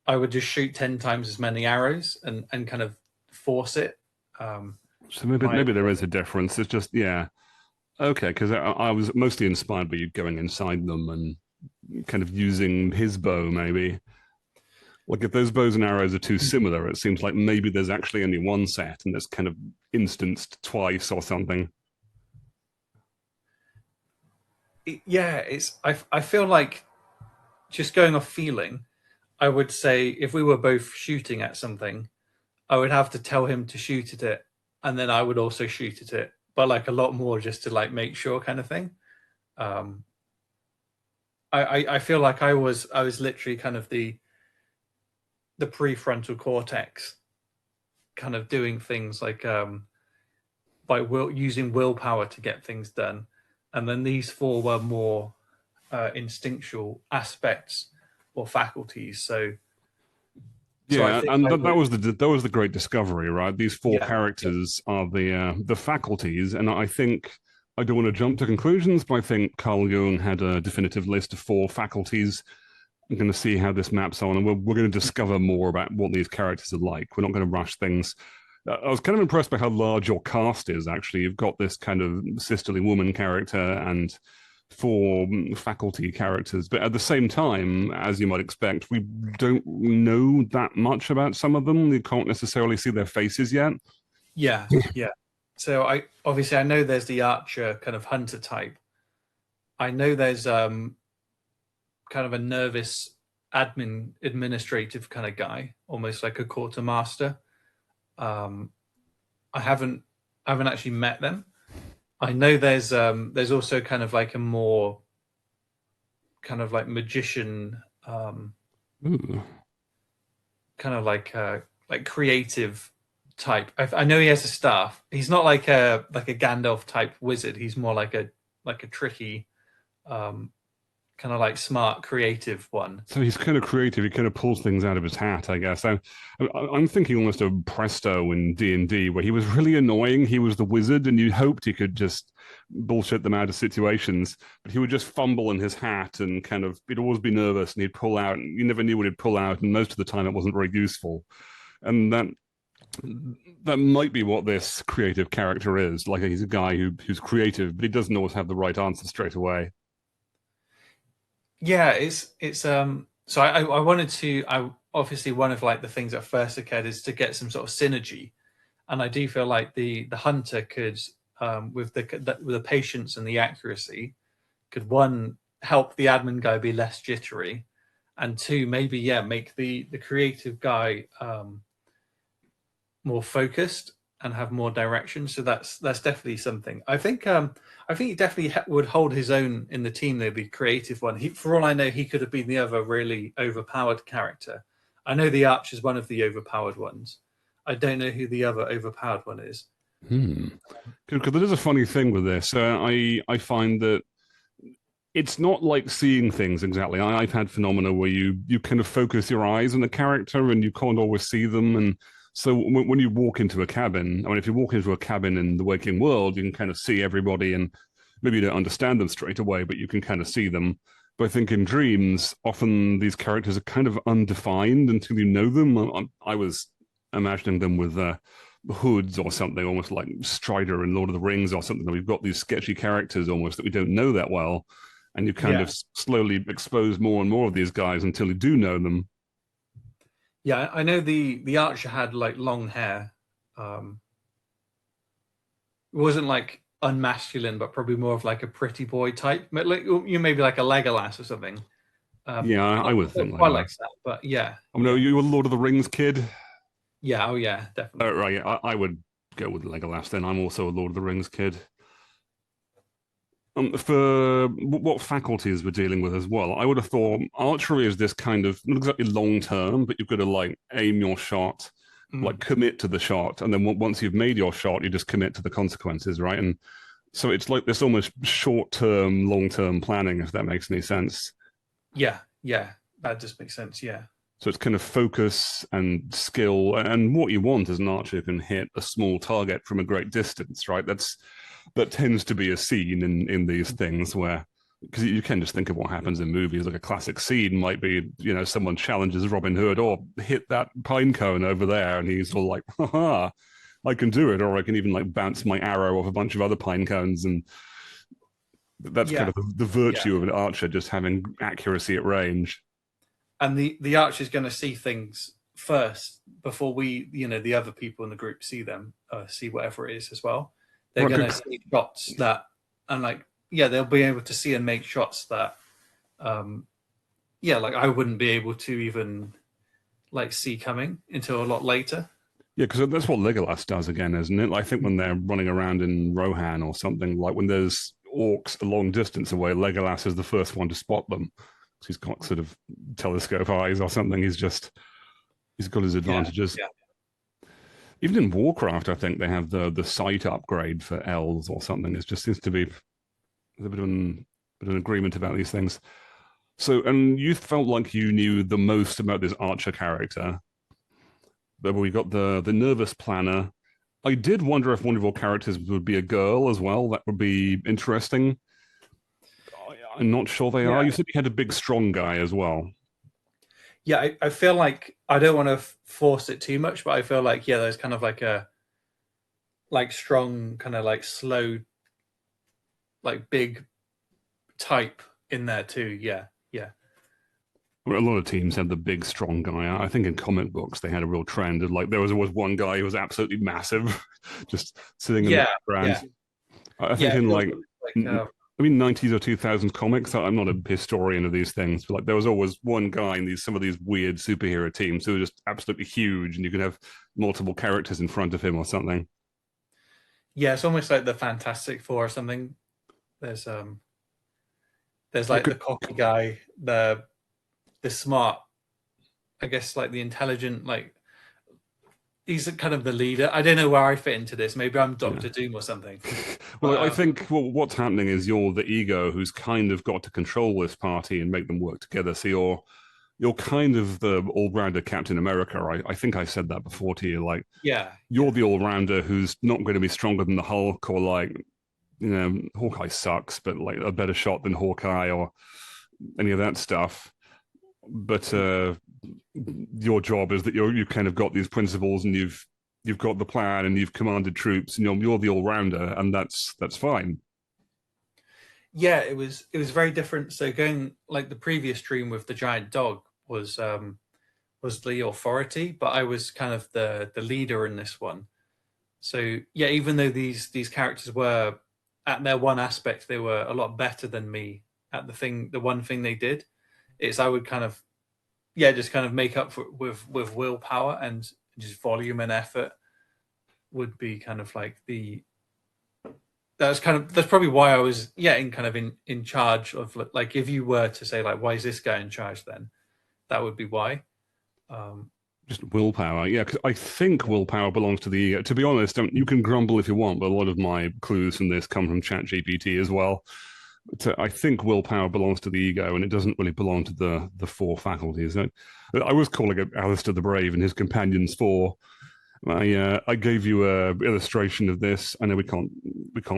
I would just shoot 10 times as many arrows and kind of force it. So maybe there is a difference. It's just, yeah. Okay, because I was mostly inspired by you going inside them and kind of using his bow, maybe. Like, if those bows and arrows are too similar, it seems like maybe there's actually only one set and it's kind of instanced twice or something. Yeah, I feel like, just going off feeling, I would say if we were both shooting at something, I would have to tell him to shoot at it, and then I would also shoot at it, but like a lot more just to like make sure kind of thing. I feel like I was literally kind of the prefrontal cortex, kind of doing things like using willpower to get things done, and then these four were more instinctual aspects or faculties. So yeah, and that was the great discovery, right? These four characters are the faculties, and I think, I don't want to jump to conclusions, but I think Carl Jung had a definitive list of four faculties. I'm going to see how this maps on, and we're going to discover more about what these characters are like. We're not going to rush things. I was kind of impressed by how large your cast is, actually. You've got this kind of sisterly woman character and four faculty characters, but at the same time, as you might expect, we don't know that much about some of them. You can't necessarily see their faces yet. Yeah. So I know there's the archer kind of hunter type. I know there's kind of a nervous administrative kind of guy, almost like a quartermaster. I haven't actually met them. I know there's also kind of like a more kind of like magician, kind of like creative type. I know he has a staff. He's not like a Gandalf type wizard. He's more like a tricky kind kind of like smart, creative one. So he's kind of creative. He kind of pulls things out of his hat, I guess. I'm thinking almost of Presto in D&D, where he was really annoying. He was the wizard, and you hoped he could just bullshit them out of situations, but he would just fumble in his hat and kind of, he'd always be nervous, and he'd pull out, and you never knew what he'd pull out, and most of the time it wasn't very useful. And that might be what this creative character is. Like, he's a guy who's creative, but he doesn't always have the right answer straight away. Yeah, it's so I wanted to, I obviously, one of like the things that first occurred is to get some sort of synergy, and I do feel like the hunter could, with the patience and the accuracy, could, one, help the admin guy be less jittery, and two, maybe make the creative guy more focused and have more direction. So that's definitely something. I think he definitely would hold his own in the team. There'd be creative one. For all I know, he could have been the other really overpowered character. I know the Arch is one of the overpowered ones. I don't know who the other overpowered one is. Because there is a funny thing with this. I find that it's not like seeing things exactly. I've had phenomena where you kind of focus your eyes on the character and you can't always see them. And so when you walk into a cabin, I mean, if you walk into a cabin in the waking world, you can kind of see everybody, and maybe you don't understand them straight away, but you can kind of see them. But I think in dreams, often these characters are kind of undefined until you know them. I was imagining them with hoods or something, almost like Strider in Lord of the Rings or something. We've got these sketchy characters almost that we don't know that well, and you kind of slowly expose more and more of these guys until you do know them. Yeah, I know the Archer had like long hair. It wasn't like unmasculine, but probably more of like a pretty boy type. Like you maybe like a Legolas or something. I would think quite like that, but yeah. Oh no, you a Lord of the Rings kid? Yeah, oh yeah, definitely. Right, I would go with Legolas then. I'm also a Lord of the Rings kid. For what faculties we're dealing with as well, I would have thought archery is this kind of, not exactly long term, but you've got to like aim your shot, like commit to the shot, and then once you've made your shot, you just commit to the consequences, right? And so it's like this almost short term, long term planning, if that makes any sense. Yeah, that just makes sense. Yeah. So it's kind of focus and skill, and what you want as an archer who can hit a small target from a great distance, right? That tends to be a scene in these things where, because you can just think of what happens in movies, like a classic scene might be, someone challenges Robin Hood, or hit that pine cone over there, and he's all like, haha, I can do it, or I can even like bounce my arrow off a bunch of other pine cones, and that's kind of the virtue of an archer, just having accuracy at range. And the archer is going to see things first before we, the other people in the group see them, see whatever it is as well. They're going to see shots that, and like, they'll be able to see and make shots that, like I wouldn't be able to even like see coming until a lot later. Yeah, because that's what Legolas does again, isn't it? I think when they're running around in Rohan or something, like when there's orcs a long distance away, Legolas is the first one to spot them. He's got sort of telescope eyes or something. He's got his advantages. Yeah. Even in Warcraft, I think they have the sight upgrade for elves or something. It just seems to be a bit of an agreement about these things. So, and you felt like you knew the most about this archer character. But we got the nervous planner. I did wonder if one of your characters would be a girl as well. That would be interesting. I'm not sure they are. You said you had a big, strong guy as well. Yeah, I feel like I don't want to force it too much, but I feel like, there's kind of like a strong, kind of like slow, like big type in there too. Yeah. Well, a lot of teams had the big, strong guy. I think in comic books they had a real trend of like there was always one guy who was absolutely massive, just sitting in the background. Yeah. I think in like 90s or 2000s comics, I'm not a historian of these things, but like there was always one guy in some of these weird superhero teams who were just absolutely huge, and you could have multiple characters in front of him or something. Yeah, it's almost like the Fantastic Four or something. There's like the cocky guy, the smart, I guess, like the intelligent, like he's kind of the leader. I don't know where I fit into this. Maybe I'm Doctor Yeah. Doom or something. Well, But I think what's happening is you're the ego who's kind of got to control this party and make them work together. So you're kind of the all-rounder Captain America. I think I said that before to you. Like, yeah, you're the all-rounder who's not going to be stronger than the Hulk, or like, Hawkeye sucks, but like a better shot than Hawkeye or any of that stuff. But your job is that you've kind of got these principles, and you've got the plan, and you've commanded troops, and you're the all-rounder, and that's fine. yeah, it was very different. So going like the previous dream with the giant dog was the authority, but I was kind of the leader in this one. So yeah, even though these characters were at their one aspect, they were a lot better than me at the one thing they did. Is I would kind of just kind of make up for with willpower, and just volume and effort would be kind of like that's probably why I was in charge of, like, if you were to say like, why is this guy in charge, then that would be why. Just willpower, yeah. Because I think willpower belongs to the ego. To be honest, you can grumble if you want, but a lot of my clues from this come from ChatGPT as well. But I think willpower belongs to the ego, and it doesn't really belong to the four faculties. I was calling it Alastair the Brave and his companions four. I gave you a illustration of this. I know we can't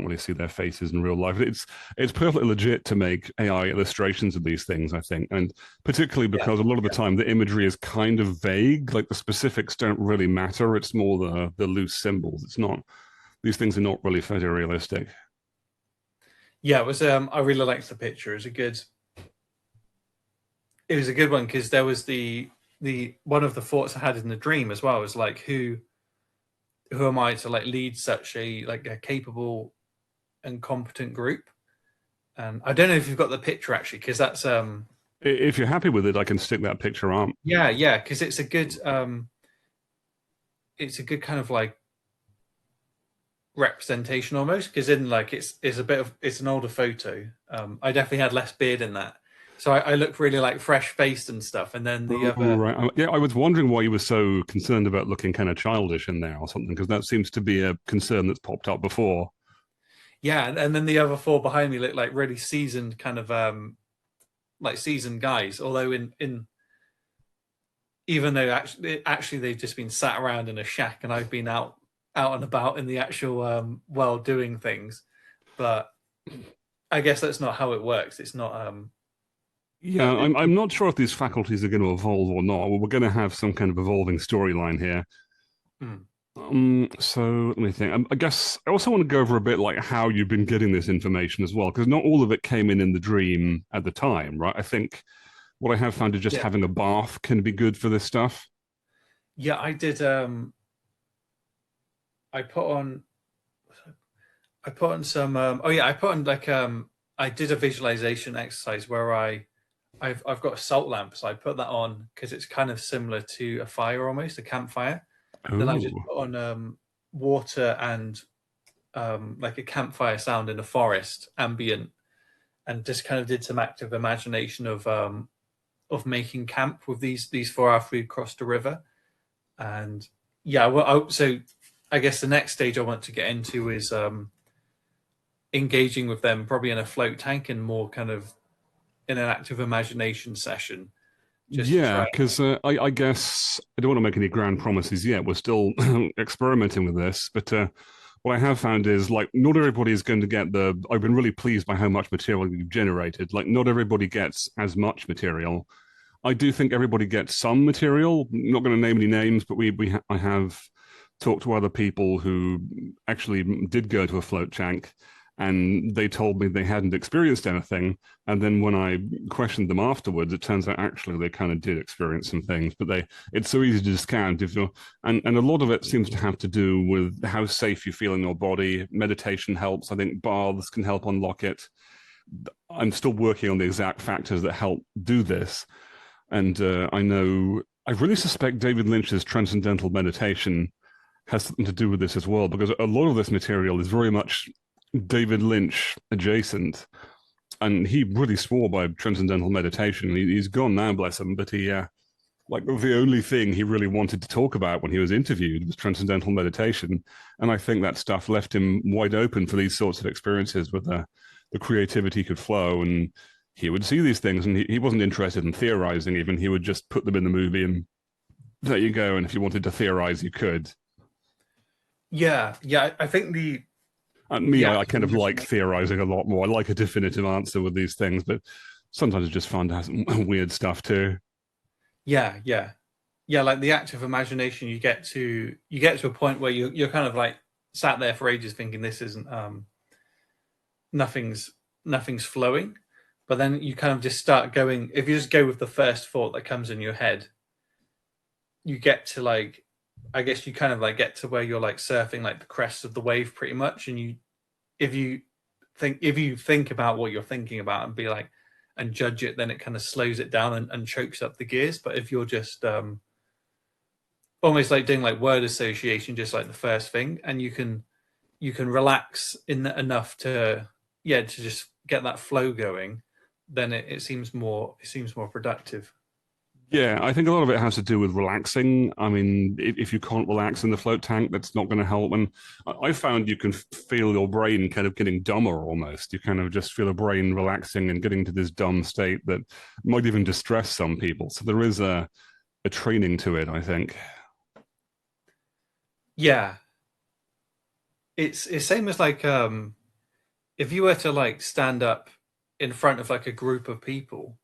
really see their faces in real life. It's perfectly legit to make AI illustrations of these things, I think, and particularly because a lot of the time the imagery is kind of vague. Like, the specifics don't really matter. It's more the loose symbols. It's not, these things are not really photorealistic. Yeah, it was. I really liked the picture. It was a good one, because there was the one of the thoughts I had in the dream as well was like, who am I to like lead such a capable and competent group? And I don't know if you've got the picture actually, because that's If you're happy with it, I can stick that picture on. yeah, because it's a good kind of like representation almost, because in like it's an older photo. I definitely had less beard in that, so I look really like fresh faced and stuff. And then the other, right, yeah, I was wondering why you were so concerned about looking kind of childish in there or something, because that seems to be a concern that's popped up before. yeah, and then the other four behind me look like really seasoned, kind of like seasoned guys. Although in even though actually they've just been sat around in a shack, and I've been out and about in the actual world doing things. But I guess that's not how it works. It's not. Yeah, I'm not sure if these faculties are going to evolve or not. Well, we're going to have some kind of evolving storyline here. So let me think. I guess I also want to go over a bit like how you've been getting this information as well, because not all of it came in the dream at the time, right? I think what I have found is just having a bath can be good for this stuff. Yeah, I did. I put on some. I put on like I did a visualization exercise where I've got a salt lamp, so I put that on because it's kind of similar to a fire, almost a campfire. Ooh. Then I just put on water and like a campfire sound in a forest, ambient, and just kind of did some active imagination of making camp with these four after we crossed the river. And yeah, well, so I guess the next stage I want to get into is engaging with them, probably in a float tank and more kind of in an active imagination session. Yeah, because I guess I don't want to make any grand promises yet. We're still experimenting with this, but what I have found is like not everybody is going to get I've been really pleased by how much material you've generated. Like not everybody gets as much material. I do think everybody gets some material. I'm not going to name any names, but I have talked to other people who actually did go to a float tank, and they told me they hadn't experienced anything. And then when I questioned them afterwards, it turns out actually they kind of did experience some things, but it's so easy to discount and a lot of it seems to have to do with how safe you feel in your body. Meditation helps. I think baths can help unlock it. I'm still working on the exact factors that help do this. And I really suspect David Lynch's transcendental meditation has something to do with this as well, because a lot of this material is very much David Lynch adjacent, and he really swore by transcendental meditation. He's gone now, bless him, but he like the only thing he really wanted to talk about when he was interviewed was transcendental meditation. And I think that stuff left him wide open for these sorts of experiences where the creativity could flow. And he would see these things, and he wasn't interested in theorizing even. He would just put them in the movie, and there you go. And if you wanted to theorize, you could. Yeah, I think I kind of like theorizing a lot more. I like a definitive answer with these things, but sometimes it's just fun to have some weird stuff too. Yeah. Like the active imagination, you get to a point where you're kind of like sat there for ages thinking this isn't nothing's flowing, but then you kind of just start going. If you just go with the first thought that comes in your head, you get to like, I guess you kind of like get to where you're like surfing like the crest of the wave pretty much, and if you think about what you're thinking about and be like and judge it, then it kind of slows it down and chokes up the gears. But if you're just almost like doing like word association, just like the first thing, and you can relax in enough to just get that flow going, then it seems more productive. Yeah, I think a lot of it has to do with relaxing. I mean, if you can't relax in the float tank, that's not going to help. And I found you can feel your brain kind of getting dumber almost. You kind of just feel a brain relaxing and getting to this dumb state that might even distress some people. So there is a training to it, I think. Yeah. It's same as like if you were to like stand up in front of like a group of people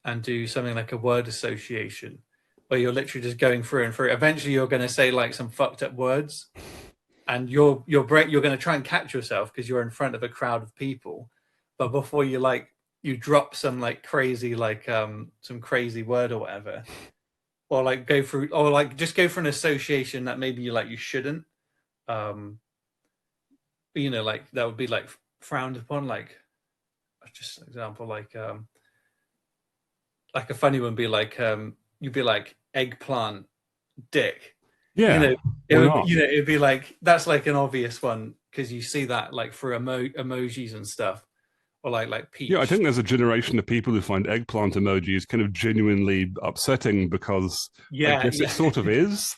and do something like a word association where you're literally just going through and through. Eventually you're going to say like some fucked up words, and your brain, you're going to try and catch yourself because you're in front of a crowd of people. But before you drop some like crazy, like some crazy word or whatever, or like go through, or like just go for an association that maybe you shouldn't, like that would be like frowned upon. Like just an example, like a funny one be like you'd be like eggplant dick. Yeah, it'd be like that's like an obvious one because you see that like through emojis and stuff, or like peach. Yeah, I think there's a generation of people who find eggplant emojis kind of genuinely upsetting because I guess it sort of is.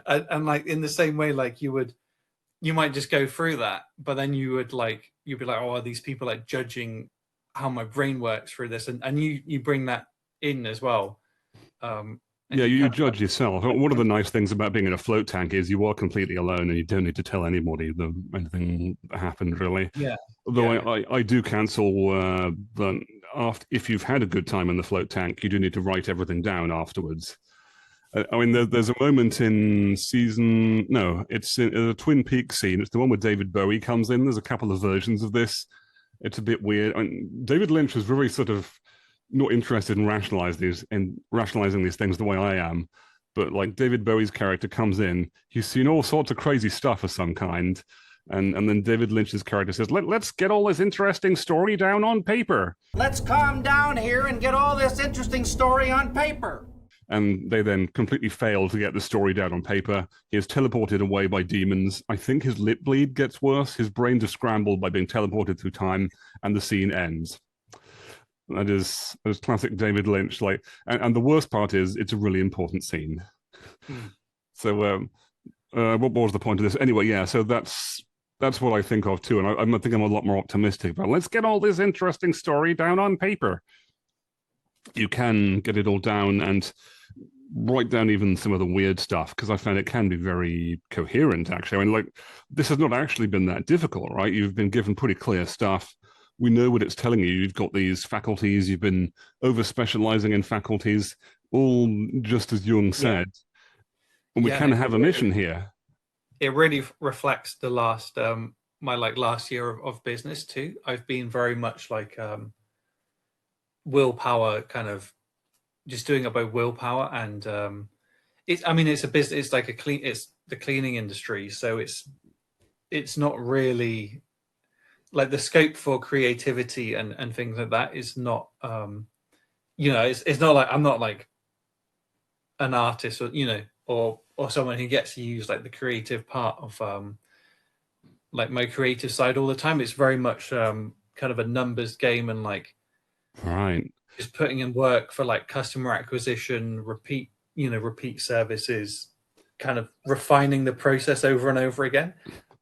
And like in the same way, like you might just go through that, but then you'd be like, oh, are these people like judging how my brain works through this, and you bring that in as well. You judge yourself. One of the nice things about being in a float tank is you are completely alone and you don't need to tell anybody anything that happened, really. Yeah. Although I do cancel that if you've had a good time in the float tank, you do need to write everything down afterwards. I mean, there's a moment in it's in a Twin Peaks scene. It's the one where David Bowie comes in. There's a couple of versions of this. It's a bit weird. I mean, David Lynch was very sort of not interested in rationalizing these things the way I am. But like David Bowie's character comes in, he's seen all sorts of crazy stuff of some kind. And then David Lynch's character says, let's get all this interesting story down on paper. Let's calm down here and get all this interesting story on paper. And they then completely fail to get the story down on paper. He is teleported away by demons. I think his lip bleed gets worse. His brains are scrambled by being teleported through time, and the scene ends. That is classic David Lynch. And the worst part is it's a really important scene. So what was the point of this? Anyway, yeah, so that's what I think of too. And I think I'm a lot more optimistic about let's get all this interesting story down on paper. You can get it all down and write down even some of the weird stuff, because I found it can be very coherent, actually. I mean, like, this has not actually been that difficult, right? You've been given pretty clear stuff. We know what it's telling you. You've got these faculties. You've been over-specializing in faculties, all just as Jung said. And we can have a mission here. It really reflects the last, my last year of business too. I've been very much like willpower, kind of just doing it by willpower, and it's a business. It's like it's the cleaning industry, so it's not really like the scope for creativity and things like that is not it's not like I'm not like an artist or someone who gets to use like the creative part of like my creative side all the time. It's very much kind of a numbers game and like right. just putting in work for like customer acquisition, repeat services, kind of refining the process over and over again.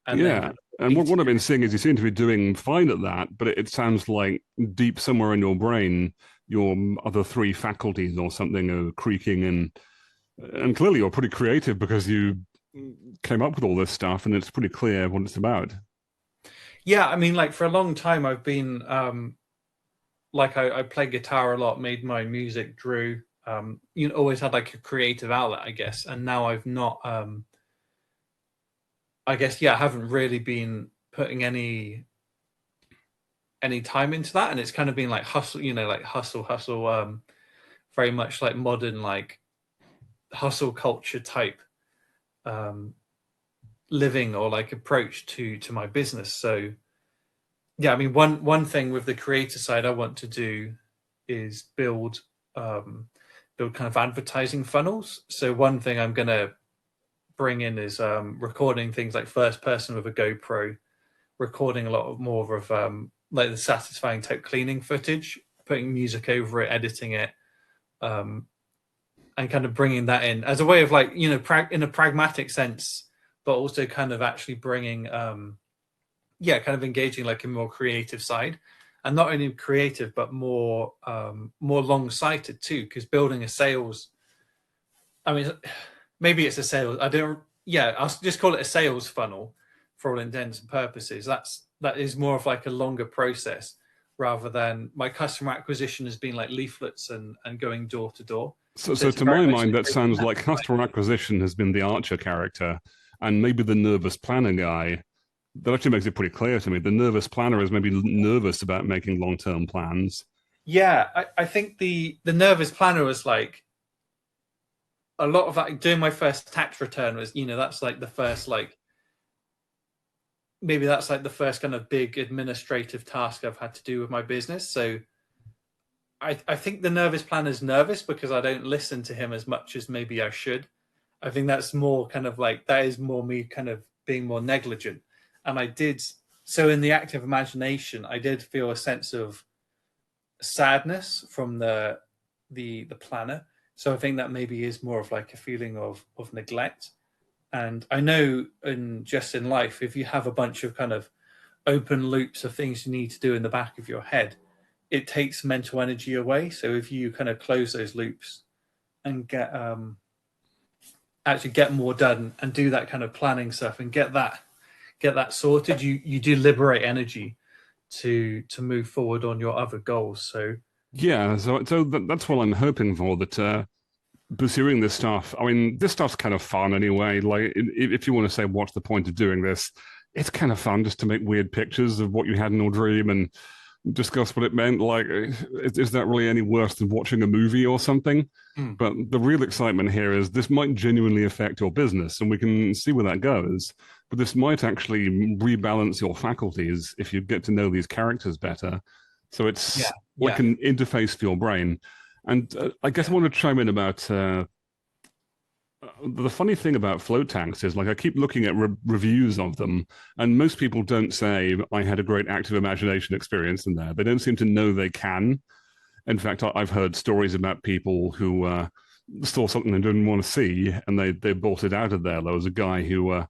And yeah. then kind of And what I've been seeing is you seem to be doing fine at that, but it sounds like deep somewhere in your brain, your other three faculties or something are creaking, and clearly you're pretty creative because you came up with all this stuff and it's pretty clear what it's about. Yeah, I mean, like for a long time I've been like I play guitar a lot, made my music, drew, always had like a creative outlet, I guess. And now I've not I guess, yeah, I haven't really been putting any time into that. And it's kind of been like hustle, like hustle, very much like modern, like hustle culture type living or like approach to my business. So yeah, I mean, one thing with the creator side I want to do is build kind of advertising funnels. So one thing I'm going to bring in is recording things like first person with a GoPro, recording a lot more of like the satisfying type cleaning footage, putting music over it, editing it, and kind of bringing that in as a way of like, in a pragmatic sense, but also kind of actually bringing, kind of engaging like a more creative side, and not only creative, but more long-sighted too, because building a sales, I mean, maybe it's a sales, I'll just call it a sales funnel for all intents and purposes. That is more of like a longer process rather than my customer acquisition has been like leaflets and going door to door. So to my mind, that sounds like customer acquisition has been the Archer character, and maybe the nervous planner guy. That actually makes it pretty clear to me. The nervous planner is maybe nervous about making long-term plans. Yeah, I think the nervous planner was like a lot of that. Doing my first tax return was, that's like the first maybe that's like the first kind of big administrative task I've had to do with my business. So I think the nervous planner is nervous because I don't listen to him as much as maybe I should. I think that's more kind of like, that is more me kind of being more negligent. And so in the active imagination, I did feel a sense of sadness from the planner. So I think that maybe is more of like a feeling of neglect. And I know just in life, if you have a bunch of kind of open loops of things you need to do in the back of your head, it takes mental energy away. So if you kind of close those loops and actually get more done and do that kind of planning stuff and get that sorted, you do liberate energy to move forward on your other goals. So yeah, so that's what I'm hoping for, that pursuing this stuff. I mean, this stuff's kind of fun anyway. Like, if you want to say what's the point of doing this, it's kind of fun just to make weird pictures of what you had in your dream and discuss what it meant. Like, is that really any worse than watching a movie or something? But the real excitement here is this might genuinely affect your business, and we can see where that goes. But this might actually rebalance your faculties if you get to know these characters better. So it's like an interface for your brain. And I guess I want to chime in about the funny thing about float tanks is, like, I keep looking at reviews of them, and most people don't say, I had a great active imagination experience in there. They don't seem to know they can. In fact, I've heard stories about people who saw something they didn't want to see, and they bolted out of there. There was a guy who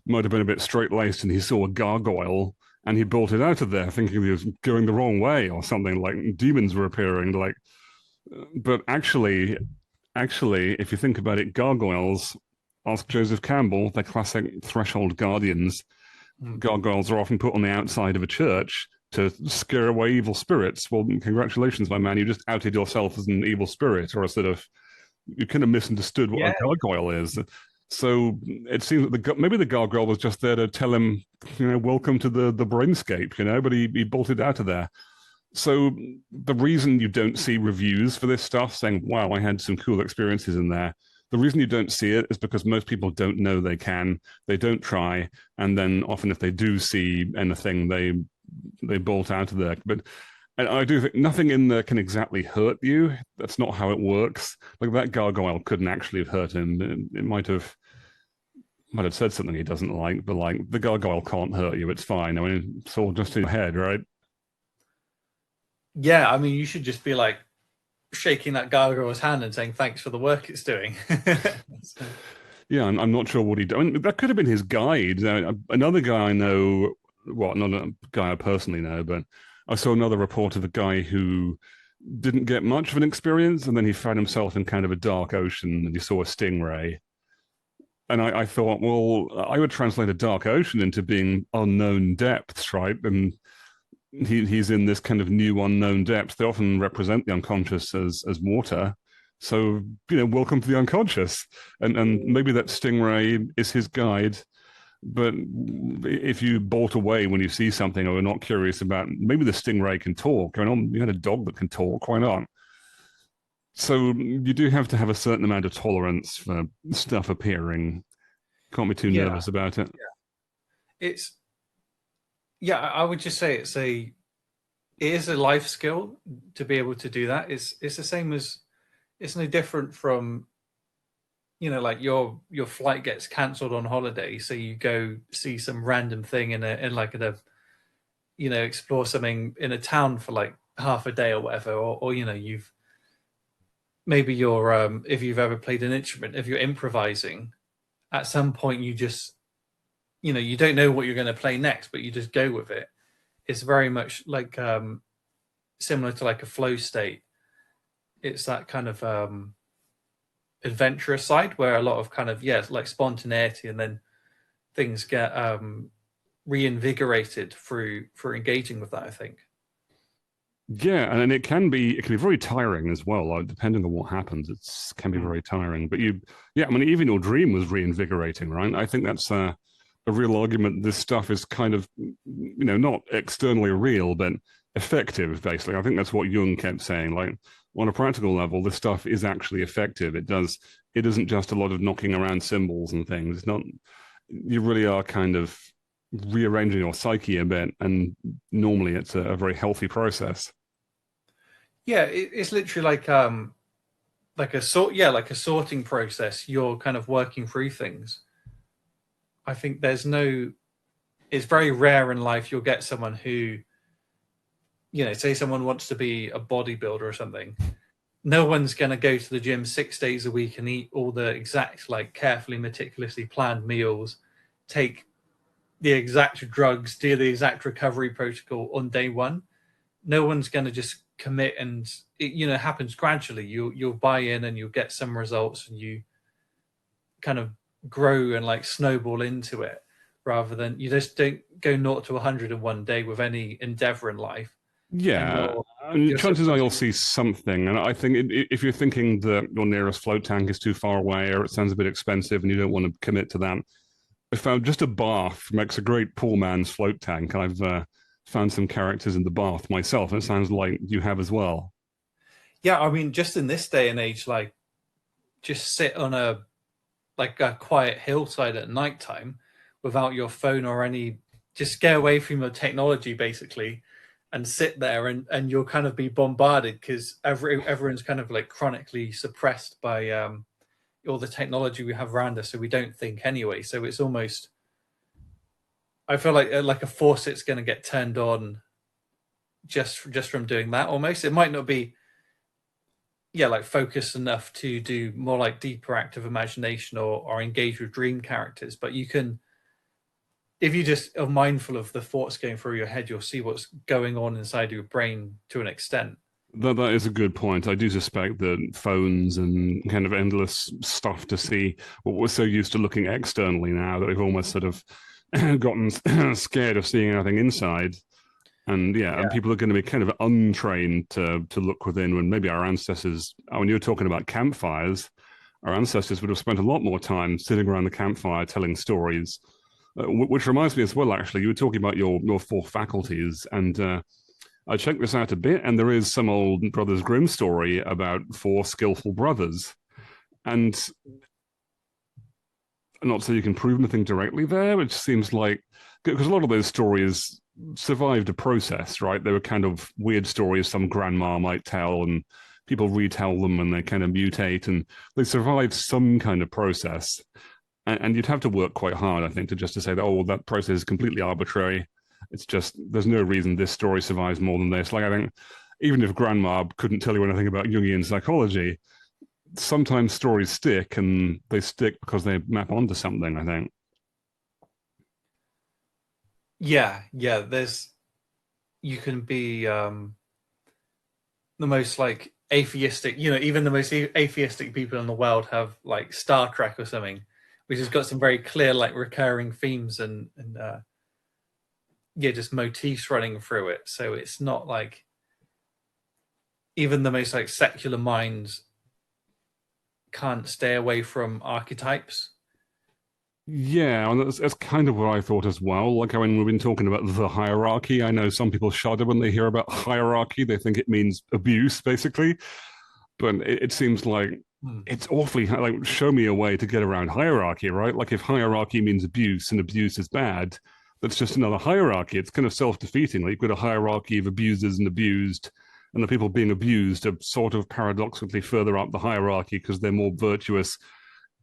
might have been a bit straight-laced, and he saw a gargoyle, and he bolted out of there thinking he was going the wrong way or something, like demons were appearing. Like, but actually, if you think about it, gargoyles, ask Joseph Campbell, they're classic threshold guardians. Gargoyles are often put on the outside of a church to scare away evil spirits. Well, congratulations, my man, you just outed yourself as an evil spirit, or a sort of, you kind of misunderstood what a gargoyle is. So it seems that maybe the gargoyle was just there to tell him, welcome to the brainscape, but he bolted out of there. So the reason you don't see reviews for this stuff saying, wow, I had some cool experiences in there, the reason you don't see it is because most people don't know they can, they don't try, and then often if they do see anything, they bolt out of there. But I do think nothing in there can exactly hurt you. That's not how it works. Like, that gargoyle couldn't actually have hurt him. It might have said something he doesn't like, but like, the gargoyle can't hurt you. It's fine. I mean, it's all just in your head, right? Yeah, I mean, you should just be like shaking that gargoyle's hand and saying thanks for the work it's doing. So, Yeah, I'm not sure what he did. I mean, that could have been his guide. Another guy I know, well, not a guy I personally know, but I saw another report of a guy who didn't get much of an experience, and then he found himself in kind of a dark ocean, and he saw a stingray. And I thought, well, I would translate a dark ocean into being unknown depths, right? And he's in this kind of new unknown depth. They often represent the unconscious as water. So, welcome to the unconscious. And maybe that stingray is his guide. But if you bolt away when you see something or are not curious about, maybe the stingray can talk. I mean, you had a dog that can talk, why not? So you do have to have a certain amount of tolerance for stuff appearing. Can't be too nervous about it. I would just say it is a life skill to be able to do that. It's the same as, it's no different from, like your flight gets cancelled on holiday, so you go see some random thing explore something in a town for like half a day or whatever, or you've maybe you're if you've ever played an instrument, if you're improvising, at some point you just you don't know what you're going to play next, but you just go with it. It's very much like similar to like a flow state. It's that kind of adventurous side where a lot of kind of like spontaneity, and then things get reinvigorated through engaging with that, I think. Yeah, and it can be very tiring as well. Like, depending on what happens, it can be very tiring. But I mean, even your dream was reinvigorating, right? I think that's a real argument. This stuff is kind of, not externally real, but effective, basically. I think that's what Jung kept saying. Like, on a practical level, this stuff is actually effective. It isn't just a lot of knocking around symbols and things. It's not, you really are kind of rearranging your psyche a bit, and normally it's a very healthy process. Yeah, it's literally like a sorting process. You're kind of working through things. I think it's very rare in life you'll get someone who, say someone wants to be a bodybuilder or something. No one's going to go to the gym 6 days a week and eat all the exact, like, carefully, meticulously planned meals, take the exact drugs, do the exact recovery protocol on day one. No one's going to just commit, and it happens gradually. You'll buy in and you'll get some results, and you kind of grow and like snowball into it, rather than you just don't go 0 to 100 in one day with any endeavor in life. Yeah, chances are you'll see something. And I think if you're thinking that your nearest float tank is too far away, or it sounds a bit expensive and you don't want to commit to that, I found just a bath makes a great poor man's float tank. I've found some characters in the bath myself, and it sounds like you have as well. Yeah, I mean, just in this day and age, like, just sit on a quiet hillside at nighttime without your phone or just get away from your technology, basically, and sit there, and you'll kind of be bombarded, because everyone's kind of like chronically suppressed by all the technology we have around us, so we don't think anyway. So it's almost, I feel like a faucet's going to get turned on just from doing that. Almost, it might not be like focused enough to do more like deeper active imagination or engage with dream characters, but you can, if you just are mindful of the thoughts going through your head, you'll see what's going on inside your brain to an extent. That is a good point. I do suspect that phones and kind of endless stuff to see, what we're so used to looking externally now, that we've almost sort of gotten scared of seeing anything inside. And and people are going to be kind of untrained to look within, when maybe our ancestors, when you were talking about campfires, our ancestors would have spent a lot more time sitting around the campfire telling stories, which reminds me as well, actually, you were talking about your four faculties, and I checked this out a bit, and there is some old Brothers Grimm story about four skillful brothers. And not so you can prove anything directly there, which seems like, because a lot of those stories survived a process, right? They were kind of weird stories some grandma might tell, and people retell them, and they kind of mutate, and they survived some kind of process. And you'd have to work quite hard, I think, to say that, oh, well, that process is completely arbitrary. It's just, there's no reason this story survives more than this. Like, I think even if grandma couldn't tell you anything about Jungian psychology, sometimes stories stick, and they stick because they map onto something, I think. Yeah, yeah. You can be the most like atheistic, even the most atheistic people in the world have like Star Trek or something, which has got some very clear like recurring themes and yeah, just motifs running through it. So it's not like even the most like secular minds can't stay away from archetypes. Yeah, and that's kind of what I thought as well. Like when we've been talking about the hierarchy, I know some people shudder when they hear about hierarchy. They think it means abuse, basically. But it seems like it's awfully like show me a way to get around hierarchy, right? Like if hierarchy means abuse and abuse is bad, that's just another hierarchy. It's kind of self-defeating. Like you've got a hierarchy of abusers and abused, and the people being abused are sort of paradoxically further up the hierarchy because they're more virtuous.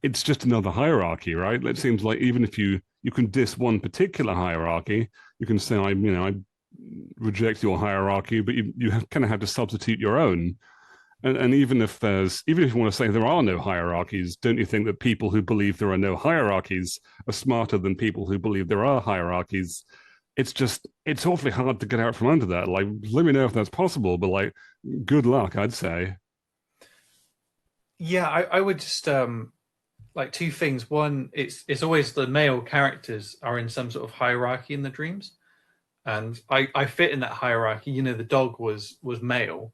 It's just another hierarchy, right? It seems like even if you can diss one particular hierarchy, you can say I reject your hierarchy, but you kind of have to substitute your own. And even if you want to say there are no hierarchies, don't you think that people who believe there are no hierarchies are smarter than people who believe there are hierarchies? It's awfully hard to get out from under that. Like, let me know if that's possible, but like, good luck, I'd say. Yeah, I would just like two things. One, it's always the male characters are in some sort of hierarchy in the dreams, and I fit in that hierarchy. The dog was male,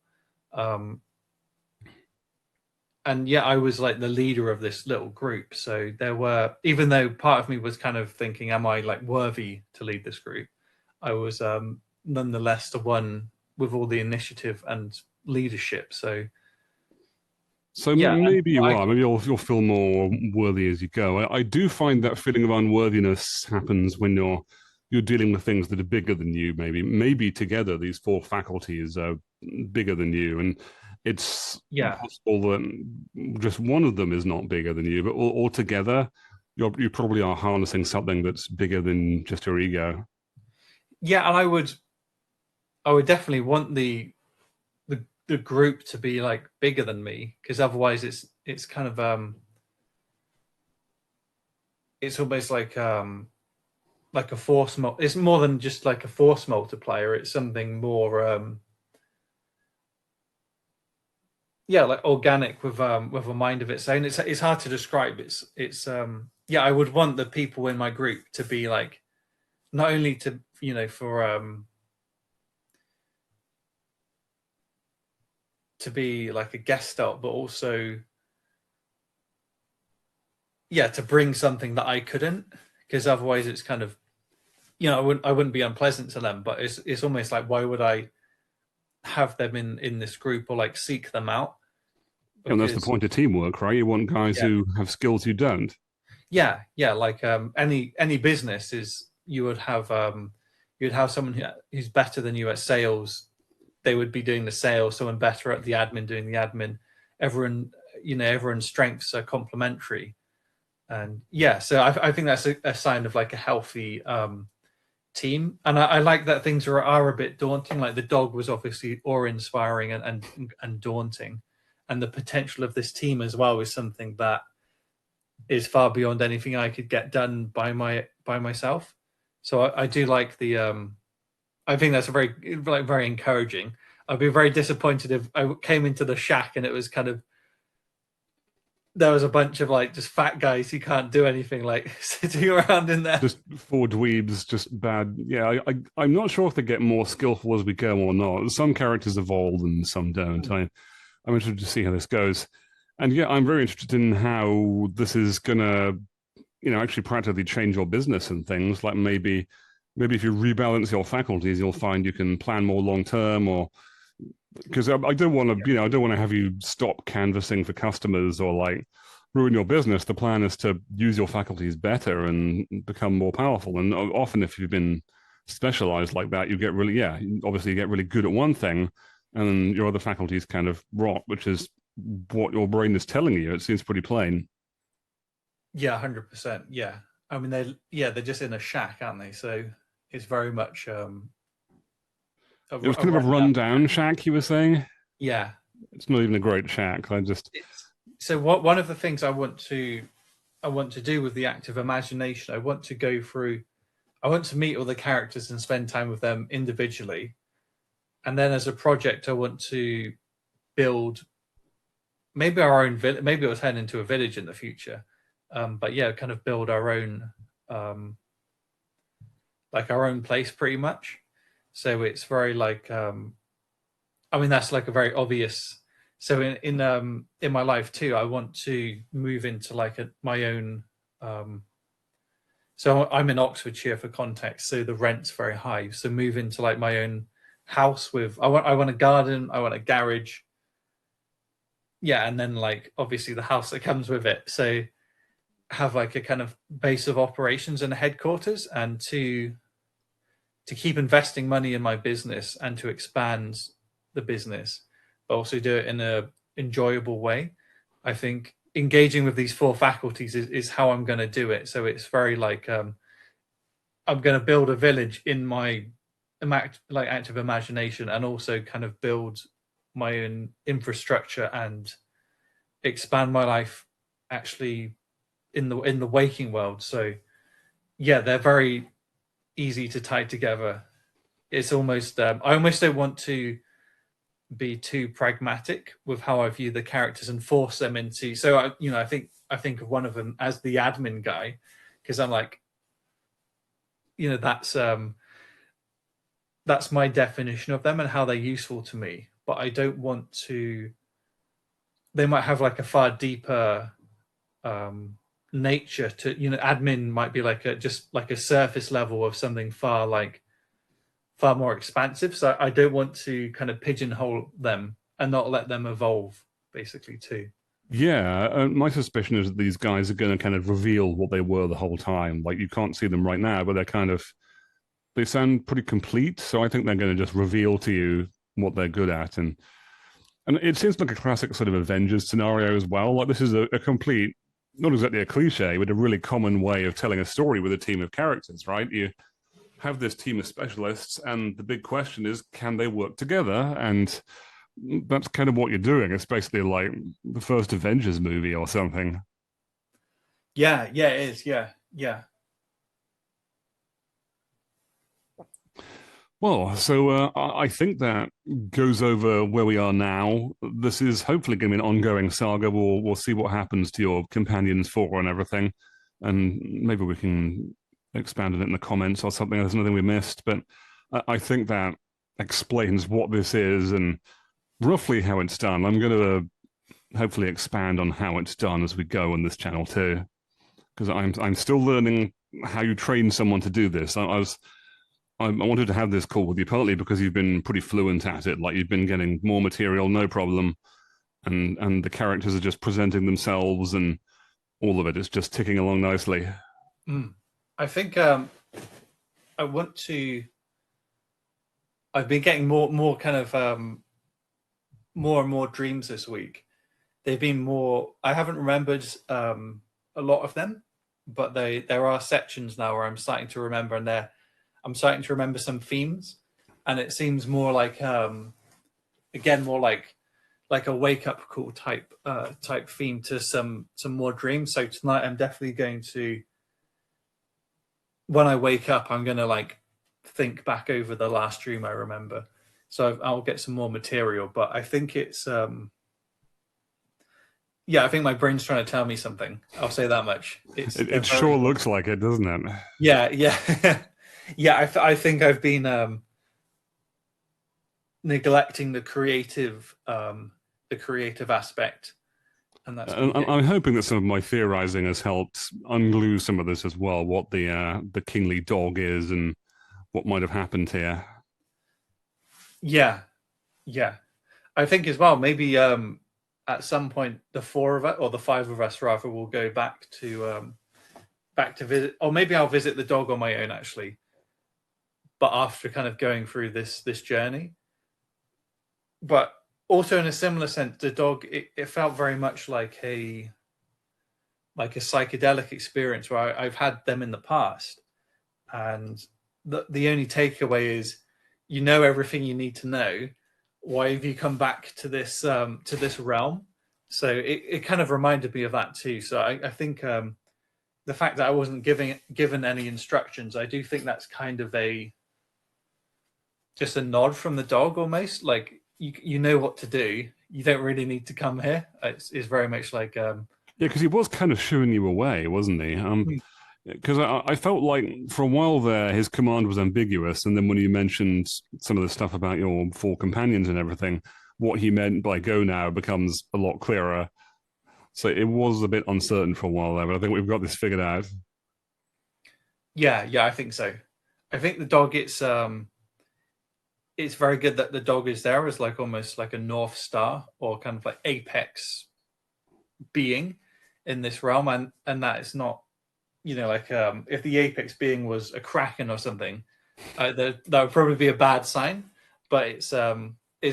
and yeah, I was like the leader of this little group. So there were, even though part of me was kind of thinking, am I like worthy to lead this group? I was nonetheless the one with all the initiative and leadership. So yeah, maybe you are. Maybe you'll feel more worthy as you go. I do find that feeling of unworthiness happens when you're dealing with things that are bigger than you. Maybe together these four faculties are bigger than you, and it's possible that just one of them is not bigger than you, but all together, you probably are harnessing something that's bigger than just your ego. Yeah, and I would definitely want the group to be like bigger than me, because otherwise it's kind of it's almost like a force it's more than just like a force multiplier. It's something more yeah, like organic with a mind of its own. It's hard to describe. It's yeah, I would want the people in my group to be like, not only to for to be like a guest star, but also to bring something that I couldn't, because otherwise it's kind of I wouldn't be unpleasant to them, but it's almost like, why would I have them in this group or like seek them out? Because, and that's the point of teamwork, right? You want guys who have skills you don't. Yeah, like any business is, you'd have someone who's better than you at sales. They would be doing the sales. Someone better at the admin doing the admin. Everyone's strengths are complementary, and so I think that's a sign of like a healthy team. And I like that things are a bit daunting. Like the dog was obviously awe-inspiring and daunting, and the potential of this team as well is something that is far beyond anything I could get done by myself. So I do like the I think that's very encouraging. I'd be very disappointed if I came into the shack and it was kind of, there was a bunch of like just fat guys who can't do anything, like sitting around in there. Just four dweebs, just bad. Yeah, I'm not sure if they get more skillful as we go or not. Some characters evolve and some don't. I'm interested to see how this goes. And yeah, I'm very interested in how this is gonna, actually practically change your business and things. Like maybe if you rebalance your faculties, you'll find you can plan more long term, or because I don't want to, I don't want to have you stop canvassing for customers or like ruin your business. The plan is to use your faculties better and become more powerful. And often, if you've been specialized like that, you get really, obviously you get really good at one thing, and your other faculties kind of rot, which is what your brain is telling you. It seems pretty plain. Yeah, 100%. Yeah, I mean they're just in a shack, aren't they? So it's very much It was kind of a rundown shack, you were saying? Yeah. It's not even a great shack. So one of the things I want to do with the active imagination, I want to meet all the characters and spend time with them individually. And then as a project, I want to build maybe our own village. Maybe it'll turn into a village in the future. But yeah, kind of build our own, like our own place pretty much. So it's very like, I mean, that's like a very obvious. So in my life too, I want to move into like my own. So I'm in Oxfordshire for context, so the rent's very high. So move into like my own house with I want a garden, I want a garage. Yeah, and then like obviously the house that comes with it. So have like a kind of base of operations and a headquarters, and to keep investing money in my business and to expand the business, but also do it in a enjoyable way. I think engaging with these four faculties is how I'm going to do it. So it's very like I'm going to build a village in my like active imagination, and also kind of build my own infrastructure and expand my life actually in the waking world. So yeah, they're very easy to tie together. It's almost I almost don't want to be too pragmatic with how I view the characters and force them into. So I think of one of them as the admin guy, because I'm like, that's my definition of them and how they're useful to me. But I don't want to. They might have like a far deeper nature to, admin might be like just like a surface level of something far more expansive. So I don't want to kind of pigeonhole them and not let them evolve, basically, too. Yeah, my suspicion is that these guys are going to kind of reveal what they were the whole time. Like, you can't see them right now, but they sound pretty complete. So I think they're going to just reveal to you what they're good at. And it seems like a classic sort of Avengers scenario as well. Like, this is a complete, not exactly a cliche, but a really common way of telling a story with a team of characters, right? You have this team of specialists, and the big question is, can they work together? And that's kind of what you're doing. It's basically like the first Avengers movie or something. Yeah, it is. Yeah. Well, so I think that goes over where we are now. This is hopefully going to be an ongoing saga. We'll see what happens to your companions 4 and everything, and maybe we can expand on it in the comments or something. There's nothing we missed, but I think that explains what this is and roughly how it's done. I'm going to hopefully expand on how it's done as we go on this channel too, because I'm still learning how you train someone to do this. I wanted to have this call with you partly because you've been pretty fluent at it. Like, you've been getting more material, no problem, and the characters are just presenting themselves, and all of it is just ticking along nicely. I think I want to. I've been getting more kind of more and more dreams this week. They've been more. I haven't remembered a lot of them, but there are sections now where I'm starting to remember, and I'm starting to remember some themes, and it seems more like again more like a wake up call type theme to some more dreams. So tonight I'm definitely going to, when I wake up, I'm going to like think back over the last dream I remember. So I'll get some more material, but I think it's I think my brain's trying to tell me something. I'll say that much. It sure looks like it, doesn't it? Yeah. Yeah, I think I've been neglecting the creative aspect, and that's. I'm hoping that some of my theorizing has helped unglue some of this as well. What the kingly dog is and what might have happened here. Yeah. I think as well. Maybe at some point the 4 of us, or the 5 of us rather, will go back to visit, or maybe I'll visit the dog on my own actually. But after kind of going through this journey, but also in a similar sense, the dog, it felt very much like a psychedelic experience where I've had them in the past, and the only takeaway is you know everything you need to know. Why have you come back to this realm? So it kind of reminded me of that too. So I think the fact that I wasn't given any instructions, I do think that's kind of just a nod from the dog almost. Like you know what to do. You don't really need to come here. It's very much like Yeah, because he was kind of shooing you away, wasn't he? Because I felt like for a while there, his command was ambiguous. And then when you mentioned some of the stuff about your 4 companions and everything, what he meant by go now becomes a lot clearer. So it was a bit uncertain for a while there, but I think we've got this figured out. Yeah, I think so. I think the dog, it's very good that the dog is there as like almost like a North Star or kind of like apex being in this realm, and that it's not, like if the apex being was a kraken or something, that would probably be a bad sign. But it's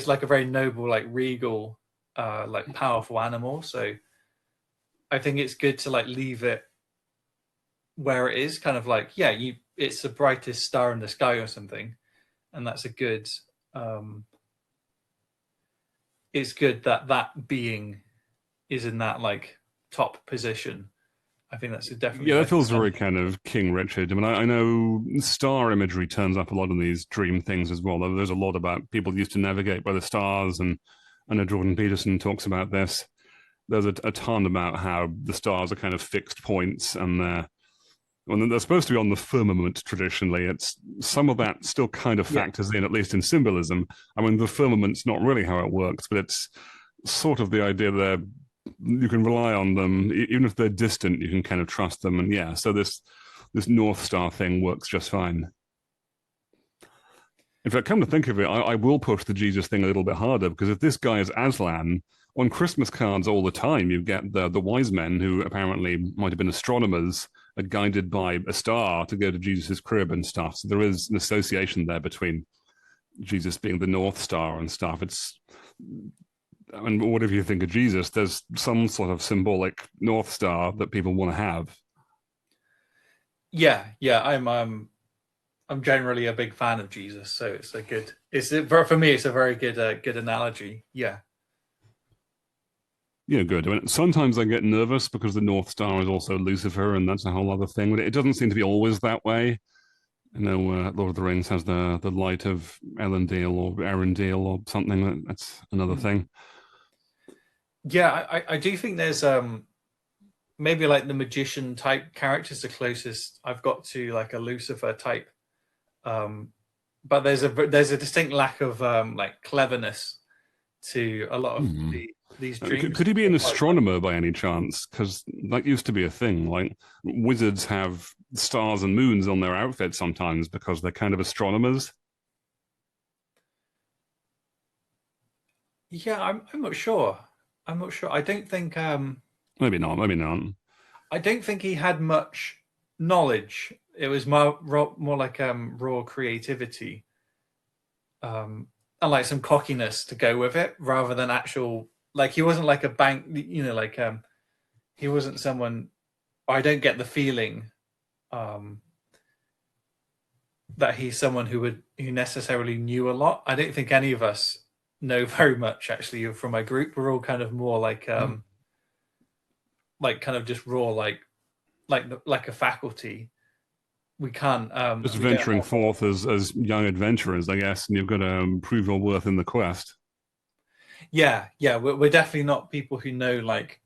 like a very noble, like regal, like powerful animal. So I think it's good to like leave it where it is, kind of like it's the brightest star in the sky or something, and that's a good. It's good that being is in that like top position. I think that's definitely. Yeah, that feels very kind of King Richard. I mean, I know star imagery turns up a lot in these dream things as well. There's a lot about people used to navigate by the stars, and I know Jordan Peterson talks about this. There's a ton about how the stars are kind of fixed points, and they're supposed to be on the firmament traditionally. It's some of that still kind of factors in, at least in symbolism. I mean, the firmament's not really how it works, but it's sort of the idea that you can rely on them, even if they're distant, you can kind of trust them. And so this North Star thing works just fine. In fact, come to think of it, I will push the Jesus thing a little bit harder, because if this guy is Aslan, on Christmas cards all the time, you get the wise men who apparently might have been astronomers, are guided by a star to go to Jesus's crib and stuff. So there is an association there between Jesus being the North Star and stuff. And whatever you think of Jesus, there's some sort of symbolic North Star that people want to have. Yeah, I'm generally a big fan of Jesus, so for me, it's a very good analogy. Yeah. Yeah, good. I mean, sometimes I get nervous because the North Star is also Lucifer, and that's a whole other thing. But it doesn't seem to be always that way. I know Lord of the Rings has the light of Elendil or Arendelle or something. That's another thing. Yeah, I do think there's maybe like the magician type characters the closest I've got to like a Lucifer type, but there's a distinct lack of like cleverness to a lot of these dreams. Could he be an astronomer by any chance? Because that used to be a thing. Like wizards have stars and moons on their outfits sometimes because they're kind of astronomers. Yeah, I'm not sure. I don't think. Maybe not. I don't think he had much knowledge. It was more like raw creativity, and like some cockiness to go with it, rather than actual. Like he wasn't like a bank, like he wasn't someone. I don't get the feeling that he's someone who necessarily knew a lot. I don't think any of us know very much actually from my group. We're all kind of more like kind of just raw, like a faculty. We can't just venturing forth as young adventurers, I guess, and you've got to prove your worth in the quest. Yeah, we're definitely not people who know like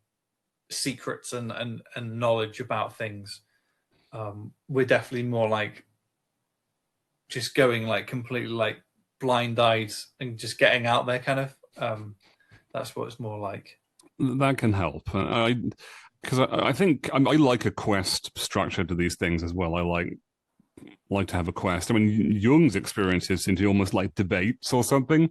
secrets and knowledge about things. We're definitely more like just going like completely like blind-eyed and just getting out there, kind of. That's what it's more like. That can help. Because I think I like a quest structure to these things as well. I like to have a quest. I mean, Jung's experiences seem to be almost like debates or something.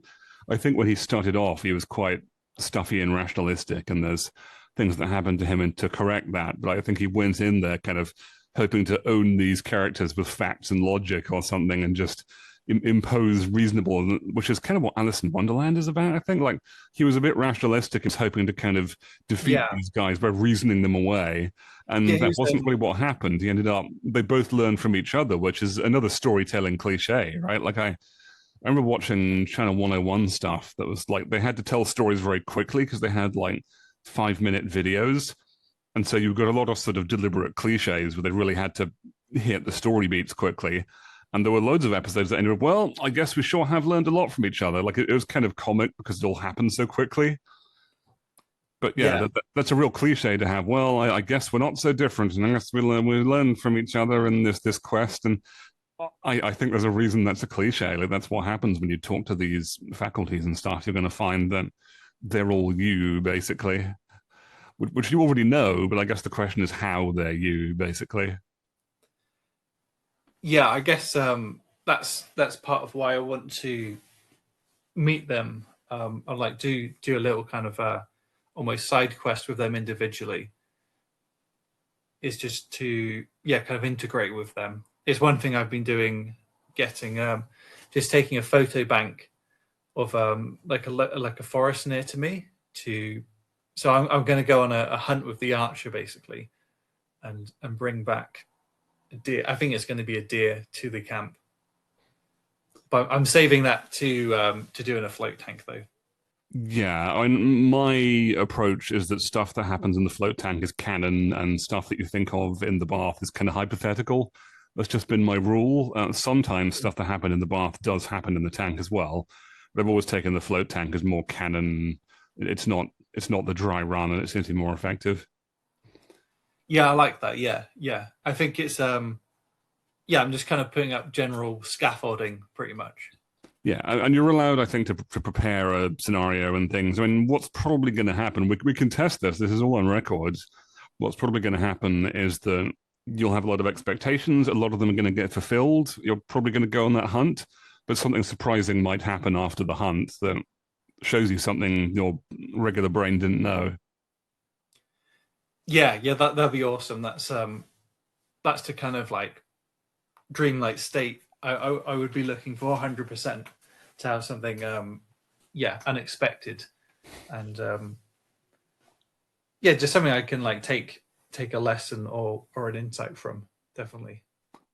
I think when he started off, he was quite stuffy and rationalistic, and there's things that happened to him and to correct that. But I think he went in there kind of hoping to own these characters with facts and logic or something, and just impose reasonable, which is kind of what Alice in Wonderland is about. I think like he was a bit rationalistic and hoping to kind of defeat these guys by reasoning them away, and that wasn't really what happened. They both learned from each other, which is another storytelling cliche, right? Like I remember watching Channel 101 stuff that was like they had to tell stories very quickly because they had like 5 minute videos. And so you've got a lot of sort of deliberate cliches where they really had to hit the story beats quickly. And there were loads of episodes that ended up, well, I guess we sure have learned a lot from each other. Like it was kind of comic because it all happened so quickly. But yeah, Yeah, that's a real cliche to have. Well, I guess we're not so different, and I guess we learn from each other in this quest. And I think there's a reason that's a cliche. Like that's what happens when you talk to these faculties and stuff. You're going to find that they're all you, basically, which you already know. But I guess the question is how they're you, basically. yeah. I guess that's part of why I want to meet them. I'd like do a little kind of almost side quest with them individually. Is just to kind of integrate with them. It's one thing I've been doing, getting just taking a photo bank of like a forest near to me to. So I'm going to go on a hunt with the archer basically, and bring back a deer. I think it's going to be a deer to the camp, but I'm saving that to do in a float tank though. Yeah, I mean, my approach is that stuff that happens in the float tank is canon, and stuff that you think of in the bath is kind of hypothetical. That's just been my rule. Sometimes stuff that happened in the bath does happen in the tank as well. But I've always taken the float tank as more canon. It's not the dry run, and it seems to be more effective. Yeah, I like that. Yeah, yeah. I think it's yeah. I'm just kind of putting up general scaffolding pretty much. Yeah, and you're allowed, I think, to prepare a scenario and things. I mean, what's probably going to happen? We can test this. This is all on record. What's probably going to happen is that you'll have a lot of expectations. A lot of them are going to get fulfilled. You're probably going to go on that hunt, but something surprising might happen after the hunt that shows you something your regular brain didn't know. Yeah, yeah. That'd be awesome. That's to kind of like dreamlike state. I would be looking for 100% to have something unexpected, and just something I can like take a lesson or an insight from. Definitely.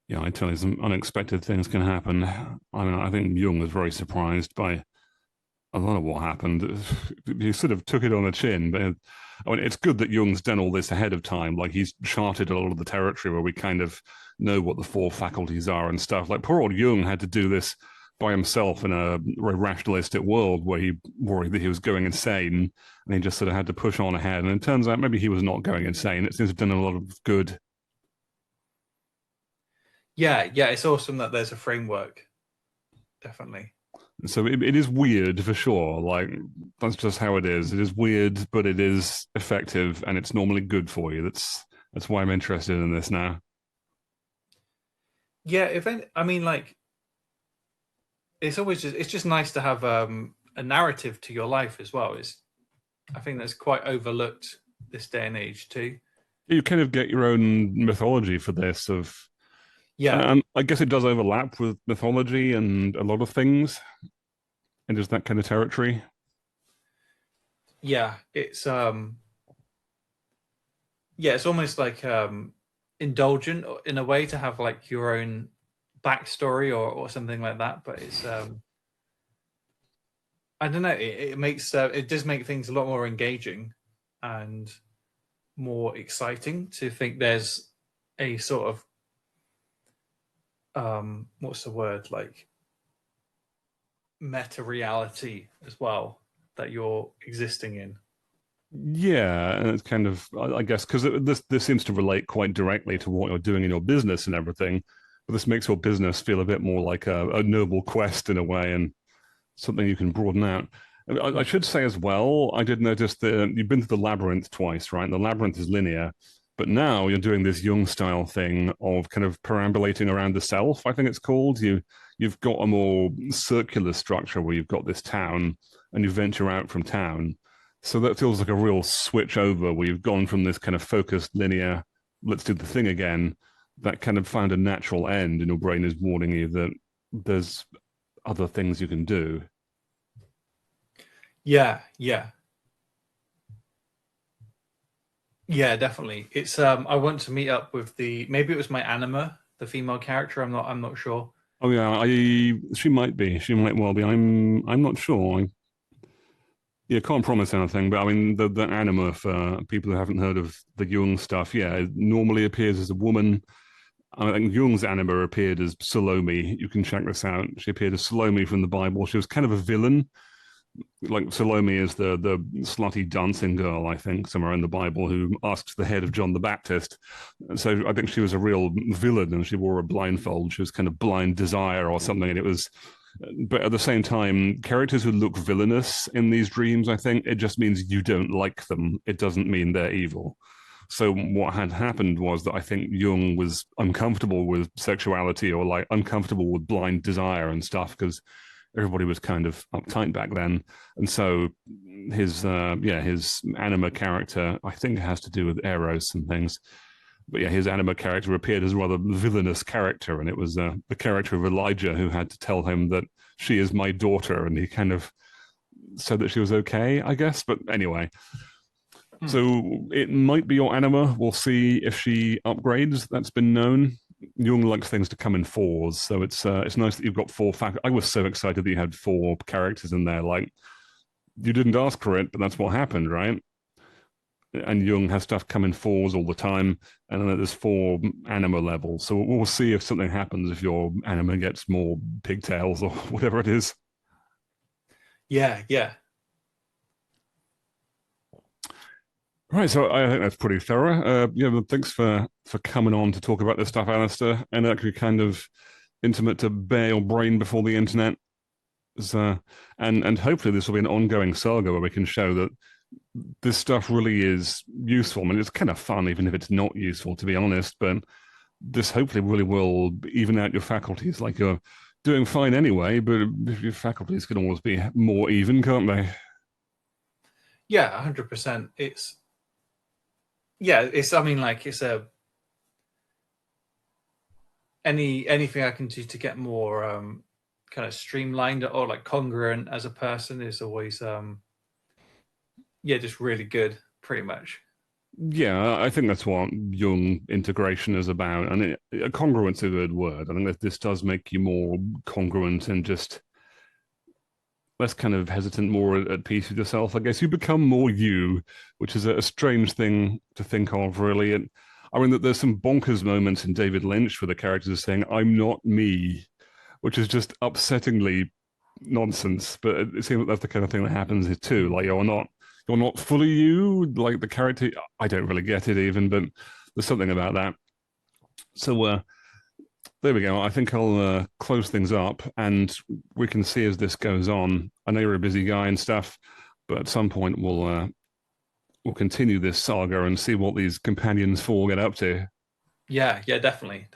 Yeah, I tell you, some unexpected things can happen. I mean, I think Jung was very surprised by a lot of what happened. He sort of took it on the chin, but I mean, it's good that Jung's done all this ahead of time. Like he's charted a lot of the territory where we kind of know what the four faculties are and stuff. Like poor old Jung had to do this by himself in a very rationalistic world where he worried that he was going insane, and he just sort of had to push on ahead. And it turns out maybe he was not going insane. It seems to have done a lot of good. Yeah, yeah. It's awesome that there's a framework. Definitely. So it is weird for sure. Like that's just how it is. It is weird, but it is effective, and it's normally good for you. That's why I'm interested in this now. Yeah, I mean, like, it's just nice to have a narrative to your life as well. I think that's quite overlooked this day and age too. You kind of get your own mythology for this. Yeah, I guess it does overlap with mythology and a lot of things, and just that kind of territory. yeah. It's almost like indulgent in a way to have like your own backstory or something like that. But it's I don't know. It makes it does make things a lot more engaging and more exciting to think there's a sort of what's the word, like meta reality as well that you're existing in. Yeah, and it's kind of, I guess, because this seems to relate quite directly to what you're doing in your business and everything. But this makes your business feel a bit more like a noble quest in a way, and something you can broaden out. I should say as well, I did notice that you've been to the Labyrinth twice, right? The Labyrinth is linear, but now you're doing this Jung style thing of kind of perambulating around the self, I think it's called. You've got a more circular structure where you've got this town and you venture out from town. So that feels like a real switch over where you've gone from this kind of focused linear, let's do the thing again, that kind of found a natural end, and your brain is warning you that there's other things you can do. Yeah, yeah. Yeah, definitely. It's I want to meet up with maybe it was my anima, the female character. I'm not sure. Oh yeah, she might be. She might well be. I'm not sure. Yeah, can't promise anything, but I mean the anima for people who haven't heard of the Jung stuff, yeah, it normally appears as a woman. I think Jung's anima appeared as Salome. You can check this out. She appeared as Salome from the Bible. She was kind of a villain. Like Salome is the slutty dancing girl, I think, somewhere in the Bible, who asks the head of John the Baptist. And so I think she was a real villain, and she wore a blindfold. She was kind of blind desire or something, and it was. But at the same time, characters who look villainous in these dreams, I think it just means you don't like them. It doesn't mean they're evil. So what had happened was that I think Jung was uncomfortable with sexuality, or like uncomfortable with blind desire and stuff, because everybody was kind of uptight back then. And so his his anima character, I think, has to do with Eros and things. But yeah, his anima character appeared as a rather villainous character, and it was the character of Elijah who had to tell him that she is my daughter, and he kind of said that she was okay, I guess. But anyway, so it might be your anima. We'll see if she upgrades. That's been known. Jung likes things to come in fours, so it's nice that you've got four. I was so excited that you had four characters in there. Like, you didn't ask for it, but that's what happened, right? And Jung has stuff come in fours all the time, and then there's four anima levels. So we'll see if something happens if your anima gets more pigtails or whatever it is. Yeah, yeah. Right, so I think that's pretty thorough. Thanks for coming on to talk about this stuff, Alastair, and actually kind of intimate to bare your brain before the internet. And hopefully this will be an ongoing saga where we can show that this stuff really is useful. I mean, it's kind of fun, even if it's not useful, to be honest, but this hopefully really will even out your faculties. Like, you're doing fine anyway, but your faculties can always be more even, can't they? Yeah, 100%. I mean, like, it's anything I can do to get more kind of streamlined or like congruent as a person is always just really good, pretty much. Yeah, I think that's what Jung integration is about. And congruence is a good word. I think that this does make you more congruent and just less kind of hesitant, more at peace with yourself. I guess you become more you, which is a strange thing to think of, really. And I mean, that there's some bonkers moments in David Lynch where the characters are saying, "I'm not me," which is just upsettingly nonsense. But it seems like that's the kind of thing that happens here too. Like, you're not fully you. Like, the character, I don't really get it even, but there's something about that. So there we go. I think I'll close things up, and we can see as this goes on. I know you're a busy guy and stuff, but at some point we'll continue this saga and see what these companions four get up to. Yeah, definitely.